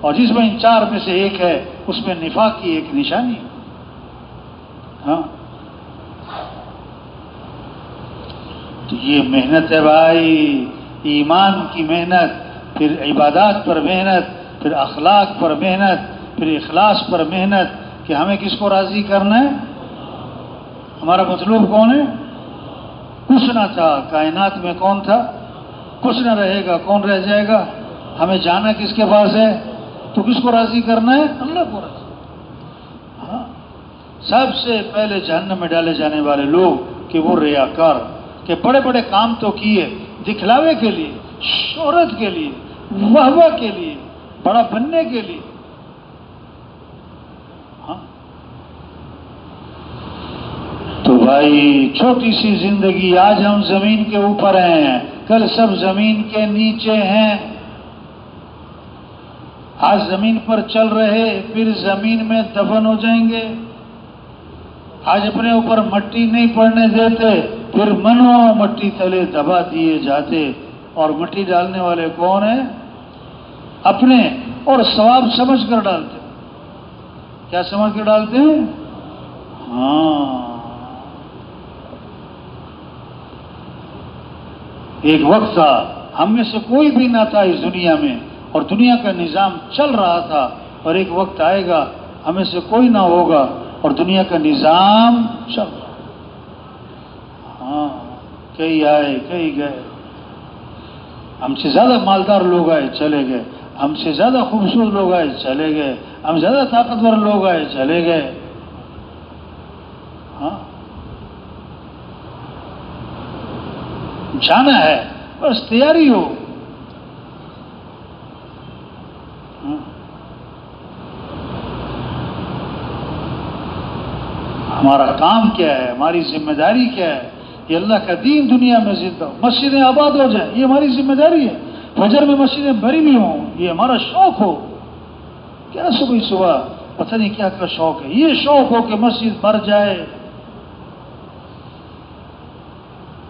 اور جس میں ان 4 میں سے ایک ہے اس میں نفاق کی ایک نشانی ہے. ہاں, تو یہ محنت ہے بھائی, ایمان کی محنت, پھر عبادات پر محنت, پھر اخلاق پر محنت. پھر اخلاص پر محنت کہ ہمیں کس کو راضی کرنا ہے، ہمارا مطلوب کون ہے؟ کچھ نہ تھا کائنات میں، کون تھا؟ کچھ نہ رہے گا، کون رہ جائے گا؟ ہمیں جانا کس کے پاس ہے؟ تو کس کو راضی کرنا ہے؟ اللہ کو راضی۔ ہاں، سب سے پہلے جہنم میں ڈالے جانے والے لوگ کہ وہ ریاکار، کہ بڑے بڑے کام تو کیے دکھلاوے کے لیے، شہرت کے لیے، واہ کے لیے، بڑا بننے کے لیے۔ ہاں، تو بھائی چھوٹی سی زندگی، آج ہم زمین کے اوپر ہیں، کل سب زمین کے نیچے ہیں۔ آج زمین پر چل رہے، پھر زمین میں دفن ہو جائیں گے۔ آج اپنے اوپر مٹی نہیں پڑنے دیتے، پھر منو مٹی تلے دبا دیے جاتے۔ اور مٹی ڈالنے والے کون ہیں؟ اپنے، اور ثواب سمجھ کر ڈالتے۔ کیا سمجھ کر ڈالتے ہیں؟ ہاں، ایک وقت تھا ہم میں سے کوئی بھی نہ تھا اس دنیا میں، اور دنیا کا نظام چل رہا تھا، اور ایک وقت آئے گا ہمیں سے کوئی نہ ہوگا اور دنیا کا نظام چل رہا۔ ہاں، کئی آئے کئی گئے، ہم سے زیادہ مالدار لوگ آئے چلے گئے، ہم سے زیادہ خوبصورت لوگ آئے چلے گئے، ہم زیادہ طاقتور لوگ آئے چلے گئے۔ ہاں، جانا ہے، بس تیاری ہو۔ ہمارا کام کیا ہے، ہماری ذمہ داری کیا ہے؟ یہ اللہ کا دین دنیا میں زندہ ہو، مسجدیں آباد ہو جائیں، یہ ہماری ذمہ داری ہے۔ فجر میں مسجدیں بھری بھی ہوں، یہ ہمارا شوق ہو۔ کیا صبح پتہ نہیں کیا کا شوق ہے، یہ شوق ہو کہ مسجد بھر جائے۔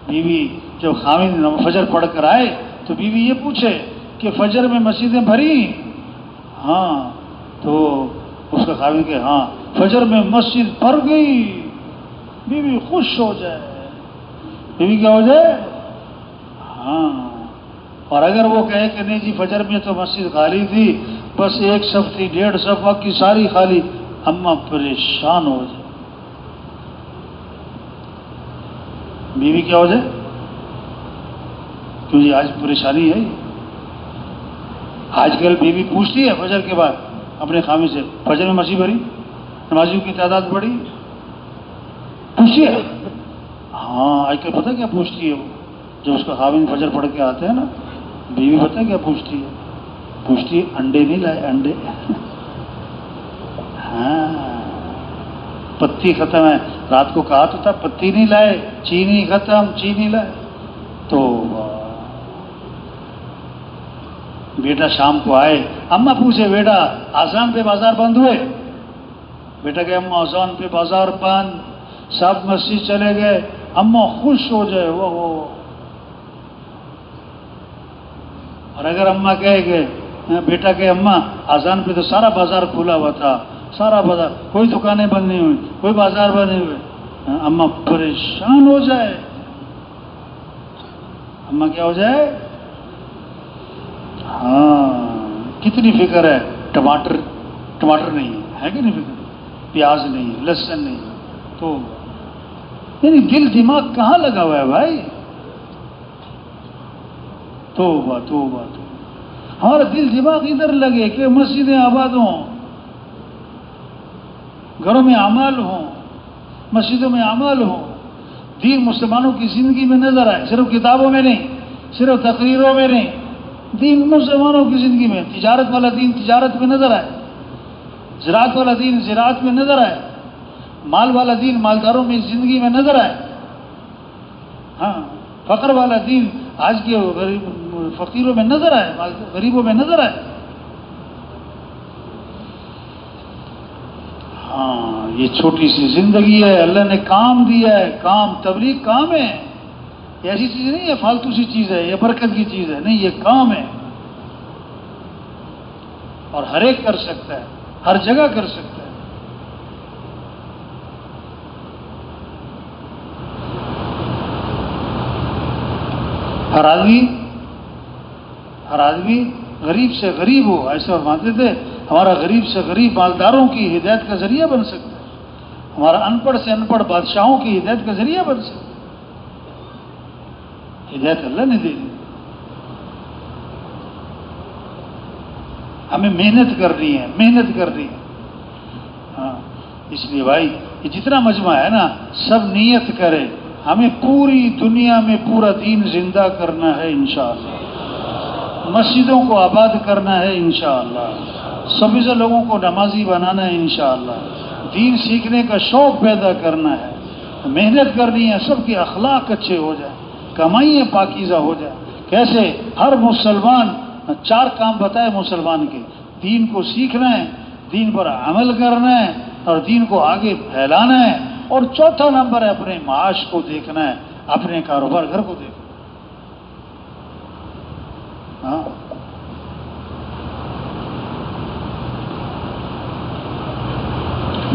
بیوی جب خاوند فجر پڑھ کر آئے تو بیوی یہ پوچھے کہ فجر میں مسجدیں بھری؟ ہاں، تو اس کا خاوند کہ ہاں فجر میں مسجد بھر گئی، بیوی خوش ہو جائے۔ بیوی کیا ہو جائے؟ ہاں، اور اگر وہ کہے کہ نہیں جی فجر میں تو مسجد خالی تھی، بس ایک صف تھی، 1.5 صف کی ساری خالی، اماں پریشان ہو جائے۔ بیوی کیا ہو جائے؟ کیوں جی آج پریشانی ہے؟ آج کل بیوی پوچھتی ہے فجر کے بعد اپنے خاوند سے، فجر میں مسجد بھری، نمازیوں کی تعداد بڑھی؟ پوچھتی ہے؟ ہاں، آج کل پتہ کیا پوچھتی ہے وہ؟ جب اس کا خاوند فجر پڑھ کے آتے ہیں نا، بیوی پتہ کیا پوچھتی ہے؟ پوچھتی ہے انڈے نہیں لائے؟ انڈے؟ ہاں، پتی ختم ہے، رات کو کہا تو تھا پتی نہیں لائے، چینی ختم، چینی لائے۔ تو بیٹا شام کو آئے، اماں پوچھے بیٹا آذان پہ بازار بند ہوئے؟ بیٹا کہ اماں آذان پہ بازار بند، سب مسجد چلے گئے۔ اماں خوش ہو جائے، وہ اور اگر اماں کہے کہ بیٹا کہ اماں آذان پہ تو سارا بازار کھلا ہوا تھا، سارا بازار، کوئی دکانیں بند نہیں ہوئی، کوئی بازار بند نہیں ہوئے، اماں پریشان ہو جائے۔ اماں کیا ہو جائے؟ ہاں، کتنی فکر ہے، ٹماٹر نہیں ہے کہ نہیں فکر، پیاز نہیں ہے، لہسن نہیں ہے، تو یعنی دل دماغ کہاں لگا ہوا ہے بھائی؟ توبہ توبہ توبہ، ہمارا دل دماغ ادھر لگے کہ مسجدیں آباد ہوں، گھروں میں اعمال ہوں، مسجدوں میں اعمال ہوں، دین مسلمانوں کی زندگی میں نظر آئے، صرف کتابوں میں نہیں، صرف تقریروں میں نہیں، دین مسلمانوں کی زندگی میں، تجارت والا دین تجارت میں نظر آئے، زراعت والا دین زراعت میں نظر آئے، مال والا دین مالداروں میں زندگی میں نظر آئے، ہاں، فقر والا دین آج کے فقیروں میں نظر آئے، غریبوں میں نظر آئے۔ ہاں، یہ چھوٹی سی زندگی ہے، اللہ نے کام دیا ہے، کام تبلیغ کام ہے، یہ ایسی چیز نہیں ہے فالتو سی چیز ہے، یہ برکت کی چیز ہے، نہیں، یہ کام ہے، اور ہر ایک کر سکتا ہے، ہر جگہ کر سکتا ہے۔ ہر آدمی غریب سے غریب ہو، ایسے فرماتے تھے ہمارا غریب سے غریب مالداروں کی ہدایت کا ذریعہ بن سکتا ہے، ہمارا ان پڑھ سے ان پڑھ بادشاہوں کی ہدایت کا ذریعہ بن سکتا ہے۔ ہدایت اللہ نے دے دی، ہمیں محنت کرنی ہے، محنت کرنی ہے۔ ہاں، اس لیے بھائی یہ جتنا مجمع ہے نا، سب نیت کرے ہمیں پوری دنیا میں پورا دین زندہ کرنا ہے انشاءاللہ، مسجدوں کو آباد کرنا ہے انشاءاللہ، سبھی سے لوگوں کو نمازی بنانا ہے انشاءاللہ، دین سیکھنے کا شوق پیدا کرنا ہے، محنت کرنی ہے، سب کے اخلاق اچھے ہو جائیں، کمائیاں پاکیزہ ہو جائیں۔ کیسے؟ ہر مسلمان 4 کام بتائے مسلمان کے، دین کو سیکھنا ہے، دین پر عمل کرنا ہے، اور دین کو آگے پھیلانا ہے، اور چوتھا نمبر ہے اپنے معاش کو دیکھنا ہے، اپنے کاروبار گھر کو دیکھنا ہے۔ ہاں،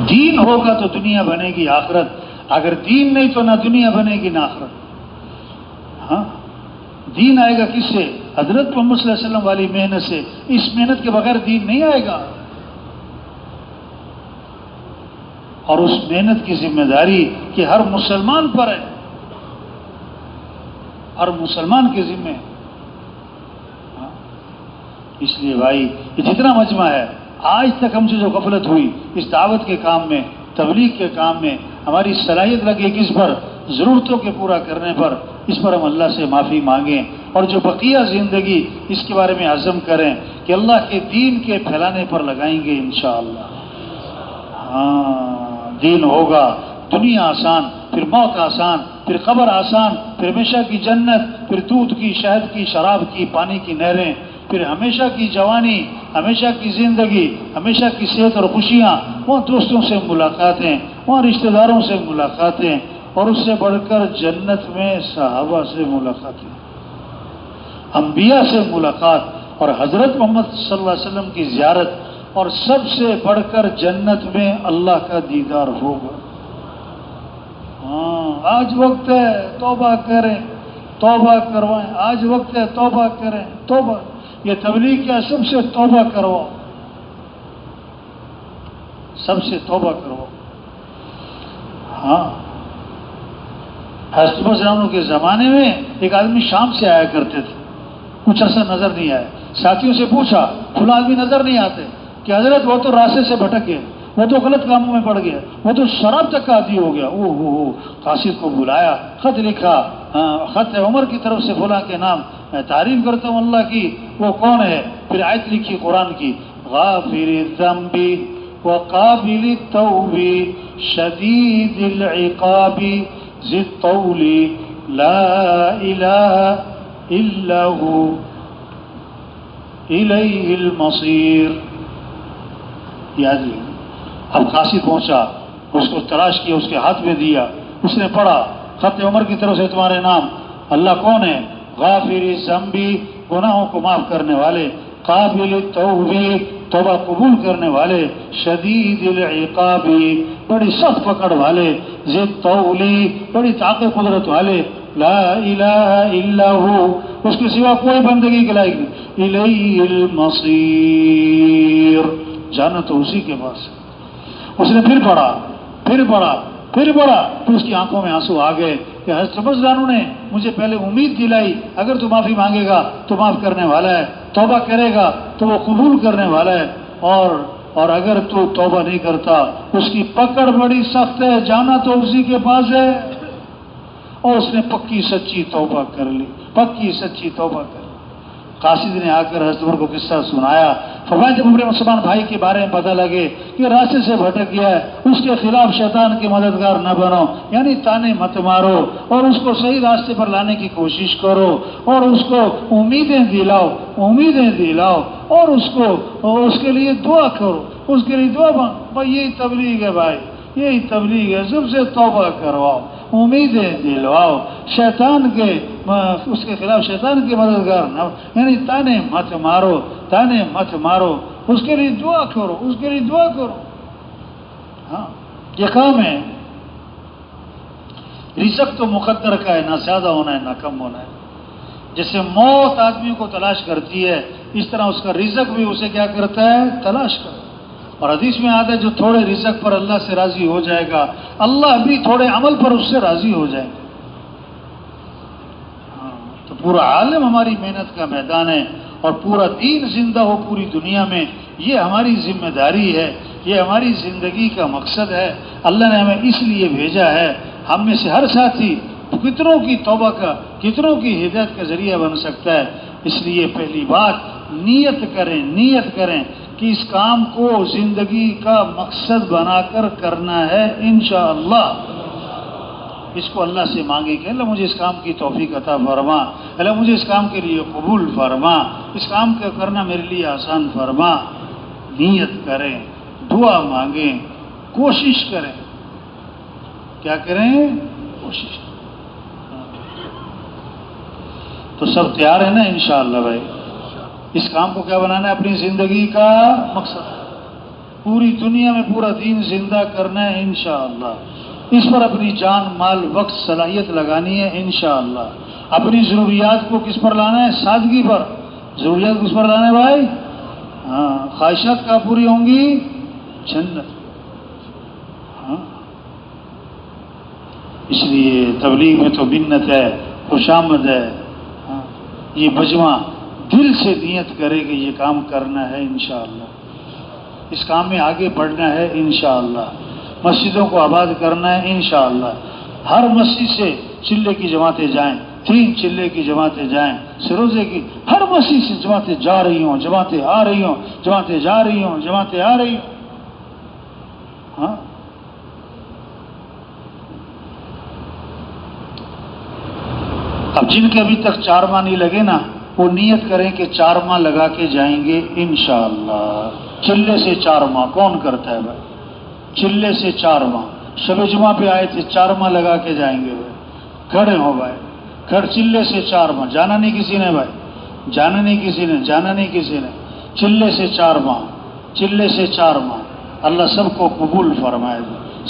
دین ہوگا تو دنیا بنے گی، آخرت اگر دین نہیں تو نہ دنیا بنے گی نہ آخرت۔ ہاں، دین آئے گا کس سے؟ حضرت محمد صلی اللہ علیہ وسلم والی محنت سے۔ اس محنت کے بغیر دین نہیں آئے گا، اور اس محنت کی ذمہ داری کہ ہر مسلمان پر ہے، ہر مسلمان کے ذمہ ہے۔ اس لیے بھائی یہ جتنا مجمع ہے، آج تک ہم سے جو غفلت ہوئی اس دعوت کے کام میں، تبلیغ کے کام میں، ہماری صلاحیت لگے کس پر؟ ضرورتوں کے پورا کرنے پر۔ اس پر ہم اللہ سے معافی مانگیں، اور جو بقیہ زندگی اس کے بارے میں عزم کریں کہ اللہ کے دین کے پھیلانے پر لگائیں گے انشاءاللہ۔ ہاں، دین ہوگا، دنیا آسان، پھر موت آسان، پھر قبر آسان، پھر ہمیشہ کی جنت، پھر دودھ کی، شہد کی، شراب کی، پانی کی نہریں، پھر ہمیشہ کی جوانی، ہمیشہ کی زندگی، ہمیشہ کی صحت اور خوشیاں، وہاں دوستوں سے ملاقاتیں، وہاں رشتہ داروں سے ملاقاتیں، اور اس سے بڑھ کر جنت میں صحابہ سے ملاقاتیں، انبیاء سے ملاقات، اور حضرت محمد صلی اللہ علیہ وسلم کی زیارت، اور سب سے بڑھ کر جنت میں اللہ کا دیدار ہوگا۔ ہاں، آج وقت ہے توبہ کریں، توبہ کروائیں، آج وقت ہے توبہ کریں، توبہ۔ یہ تبلیغ کیا؟ سب سے توبہ کرواؤ، سب سے توبہ کرواؤ۔ ہاں، حضرت عمر رضی کے زمانے میں ایک آدمی شام سے آیا کرتے تھے، کچھ عرصہ نظر نہیں آئے، ساتھیوں سے پوچھا فلاں آدمی نظر نہیں آتے، کہ حضرت وہ تو راستے سے بھٹک گئے، وہ تو غلط کاموں میں پڑ گیا، وہ تو شراب تک کا عادی ہو گیا۔ قاصد کو بلایا، خط لکھا، خط ہے عمر کی طرف سے فلاں کے نام، میں تعریف کرتا ہوں اللہ کی، وہ کون ہے؟ پھر آیت لکھی قرآن کی، غافر الذنب وقابل التوب شدید العقاب ذی الطول لا الہ الا ہو الیہ المصیر۔ یاد لیں، اب قاصد پہنچا، اس کو تلاش کیا، اس کے ہاتھ میں دیا، اس نے پڑھا خط عمر کی طرف سے تمہارے نام، اللہ کون ہے؟ غافر الذنب، گناہوں کو معاف کرنے والے، قابل التوب، توبہ قبول کرنے والے، شدید العقاب، بڑی سخت پکڑ والے، ذی الطول، بڑی طاقت قدرت والے، لا الہ الا ہو، اس کے سوا کوئی بندگی کے لائق نہیں، الیہ المصیر، جانا تو اسی کے پاس۔ اس نے پھر پڑھا، پھر پڑھا، پھر پڑھا، پھر اس کی آنکھوں میں آنسو آ گئے کہ حضرت عمر نے مجھے پہلے امید دلائی، اگر تو معافی مانگے گا تو معاف کرنے والا ہے، توبہ کرے گا تو وہ قبول کرنے والا ہے، اور اگر تو توبہ نہیں کرتا اس کی پکڑ بڑی سخت ہے، جانا تو اسی کے پاس ہے۔ اور اس نے پکی سچی توبہ کر لی، پکی سچی توبہ کر لی۔ قاصد نے آ کر حضرت عمر کو قصہ سنایا، فرمایا جب ہمارے مسلمان بھائی کے بارے میں پتہ لگے کہ راستے سے بھٹک گیا ہے، اس کے خلاف شیطان کے مددگار نہ بنو، یعنی تانے مت مارو، اور اس کو صحیح راستے پر لانے کی کوشش کرو، اور اس کو امیدیں دلاؤ، امیدیں دلاؤ، اور اس کے لیے دعا کرو، اس کے لیے دعا مانگو۔ بھائی یہی تبلیغ ہے، بھائی یہی تبلیغ ہے، سب سے توبہ کرواؤ، امیدیں دلواؤ، شیطان کے اس کے خلاف شیطان کے مددگار نہ، یعنی تانے مت مارو، تانے مت مارو، اس کے لیے دعا کرو، اس کے لیے دعا کرو۔ ہاں، یہ کام ہے۔ رزق تو مقدر کا ہے، نہ زیادہ ہونا ہے نہ کم ہونا ہے، جیسے موت آدمی کو تلاش کرتی ہے، اس طرح اس کا رزق بھی اسے کیا کرتا ہے؟ تلاش کرتا ہے۔ اور حدیث میں آتا ہے جو تھوڑے رزق پر اللہ سے راضی ہو جائے گا، اللہ بھی تھوڑے عمل پر اس سے راضی ہو جائے گا۔ تو پورا عالم ہماری محنت کا میدان ہے، اور پورا دین زندہ ہو پوری دنیا میں، یہ ہماری ذمہ داری ہے، یہ ہماری زندگی کا مقصد ہے۔ اللہ نے ہمیں اس لیے بھیجا ہے۔ ہم میں سے ہر ساتھی کتنوں کی توبہ کا، کتنوں کی ہدایت کا ذریعہ بن سکتا ہے۔ اس لیے پہلی بات نیت کریں کہ اس کام کو زندگی کا مقصد بنا کر کرنا ہے انشاءاللہ۔ اس کو اللہ سے مانگے کہ اللہ مجھے اس کام کی توفیق عطا فرما، اللہ مجھے اس کام کے لیے قبول فرما، اس کام کا کرنا میرے لیے آسان فرما۔ نیت کریں، دعا مانگیں، کوشش کریں۔ کیا کریں؟ کوشش۔ تو سب تیار ہے نا انشاءاللہ بھائی؟ اس کام کو کیا بنانا ہے؟ اپنی زندگی کا مقصد، پوری دنیا میں پورا دین زندہ کرنا ہے انشاءاللہ۔ اس پر اپنی جان، مال، وقت، صلاحیت لگانی ہے انشاءاللہ۔ اپنی ضروریات کو کس پر لانا ہے؟ سادگی پر۔ ضروریات کس پر لانا ہے بھائی؟ خواہشات کا پوری ہوں گی جنت۔ اس لیے تبلیغ میں تو منت ہے، خوشامد ہے۔ یہ مجمع دل سے نیت کرے کہ یہ کام کرنا ہے انشاءاللہ، اس کام میں آگے بڑھنا ہے انشاءاللہ، مسجدوں کو آباد کرنا ہے انشاءاللہ۔ ہر مسجد سے چلے کی جماعتیں جائیں، 3 چلے کی جماعتیں جائیں، سروزے کی ہر مسجد سے جماعتیں جا رہی ہوں، جماعتیں آ رہی ہوں، جماعتیں جا رہی ہوں، جماعتیں آ رہی ہوں۔ ہاں، اب جن کے ابھی تک 4 ماہ نہیں لگے نا، وہ نیت کریں کہ 4 ماہ لگا کے جائیں گے انشاءاللہ۔ چلے سے 4 ماہ کون کرتا ہے بھائی؟ چلے سے 4 ماہ، شب جمعہ پہ آئے تھے، 4 ماہ لگا کے جائیں گے بھائی۔ کھڑے ہو بھائی، چلے سے 4 ماہ، جانا نہیں کسی نے بھائی، جانا نہیں کسی نے، جانا نہیں کسی نے۔ چلے سے 4 ماہ، چلے سے 4 ماہ۔ اللہ سب کو قبول فرمائے،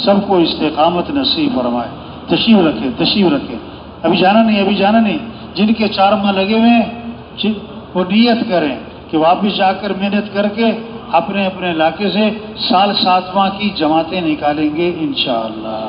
سب کو استقامت نصیب فرمائے۔ تشریف رکھے، تشریف رکھے۔ ابھی جانا نہیں، ابھی جانا نہیں۔ جن کے 4 ماہ لگے ہوئے ہیں وہ نیت کریں کہ واپس جا کر محنت کر کے اپنے اپنے علاقے سے سال 7واں کی جماعتیں نکالیں گے انشاءاللہ۔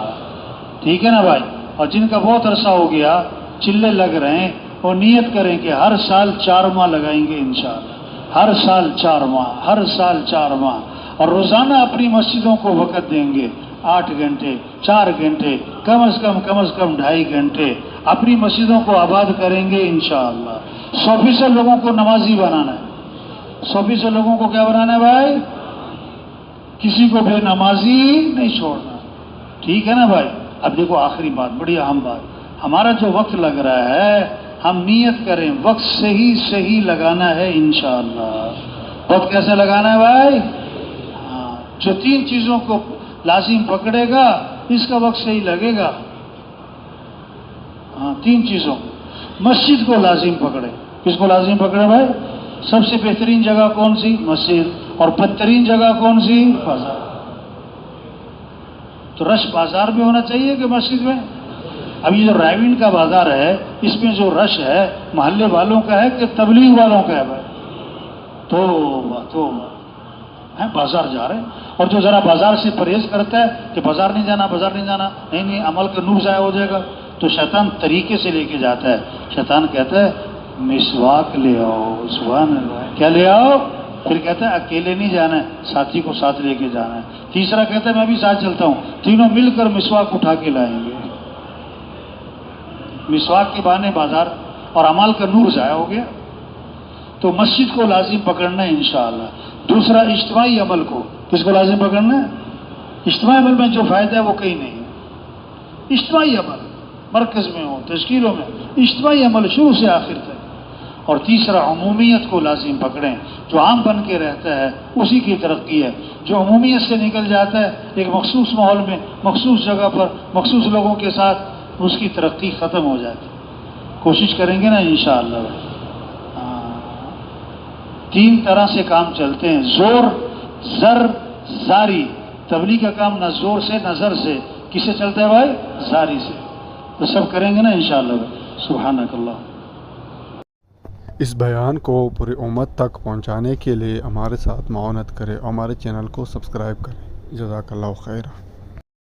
ٹھیک ہے نا بھائی؟ اور جن کا بہت عرصہ ہو گیا چلے لگ رہے ہیں، وہ نیت کریں کہ ہر سال 4 ماہ لگائیں گے انشاءاللہ۔ ہر سال 4 ماہ، ہر سال 4 ماہ۔ اور روزانہ اپنی مسجدوں کو وقت دیں گے، 8 گھنٹے، 4 گھنٹے، کم از کم 2.5 گھنٹے اپنی مسجدوں کو آباد کریں گے انشاءاللہ۔ 100% لوگوں کو نمازی بنانا ہے، 100% لوگوں کو کیا بنانا ہے بھائی؟ کسی کو بے نمازی نہیں چھوڑنا۔ ٹھیک ہے نا بھائی؟ اب دیکھو آخری بات، بڑی اہم بات، ہمارا جو وقت لگ رہا ہے، ہم نیت کریں وقت صحیح لگانا ہے انشاءاللہ۔ وقت کیسے لگانا ہے بھائی؟ جو 3 چیزوں کو لازم پکڑے گا اس کا وقت صحیح لگے گا۔ 3 چیزوں، مسجد کو لازم پکڑے۔ کس کو لازم پکڑے بھائی؟ سب سے بہترین جگہ کون سی؟ مسجد۔ اور بدترین جگہ کون سی؟ بازار۔ تو رش بازار میں ہونا چاہیے کہ مسجد میں؟ اب یہ جو رائیونڈ کا بازار ہے، اس میں جو رش ہے محلے والوں کا ہے کہ تبلیغ والوں کا ہے بھائی؟ تو بازار جا رہے ہیں۔ اور جو ذرا بازار سے پرہیز کرتا ہے کہ بازار نہیں جانا، بازار نہیں جانا، نہیں عمل کا نور ضائع ہو جائے گا، تو شیطان طریقے سے لے کے جاتا ہے۔ شیطان کہتا ہے مسواک لے آؤ، سبحان اللہ، کیا لے آؤ؟ پھر کہتا ہے اکیلے نہیں جانا ہے، ساتھی کو ساتھ لے کے جانا ہے۔ تیسرا کہتا ہے میں بھی ساتھ چلتا ہوں، تینوں مل کر مسواک اٹھا کے لائیں گے۔ مسواک کے بہانے بازار اور عمل کا نور ضائع ہو گیا۔ تو مسجد کو لازم پکڑنا ہے انشاءاللہ۔ دوسرا اجتماعی عمل کو، کس کو لازم پکڑنا ہے؟ اجتماعی عمل میں جو فائدہ ہے وہ کہیں نہیں ہے۔ اجتماعی عمل مرکز میں ہو، تشکیلوں میں، اجتماعی عمل شروع سے آخر تک۔ اور تیسرا عمومیت کو لازم پکڑیں، جو عام بن کے رہتا ہے اسی کی ترقی ہے۔ جو عمومیت سے نکل جاتا ہے ایک مخصوص ماحول میں، مخصوص جگہ پر، مخصوص لوگوں کے ساتھ، اس کی ترقی ختم ہو جاتی ہے۔ کوشش کریں گے نا انشاءاللہ۔ 3 طرح سے کام چلتے ہیں، زور، زر، زاری۔ تبلیغ کا کام نہ زور سے نہ زر سے، کس سے چلتا ہے بھائی؟ زاری سے۔ تو سب کریں گے نا انشاءاللہ۔ سبحانک اللہ۔ اس بیان کو پوری امت تک پہنچانے کے لیے ہمارے ساتھ معاونت کریں اور ہمارے چینل کو سبسکرائب کریں۔ جزاک اللہ خیر۔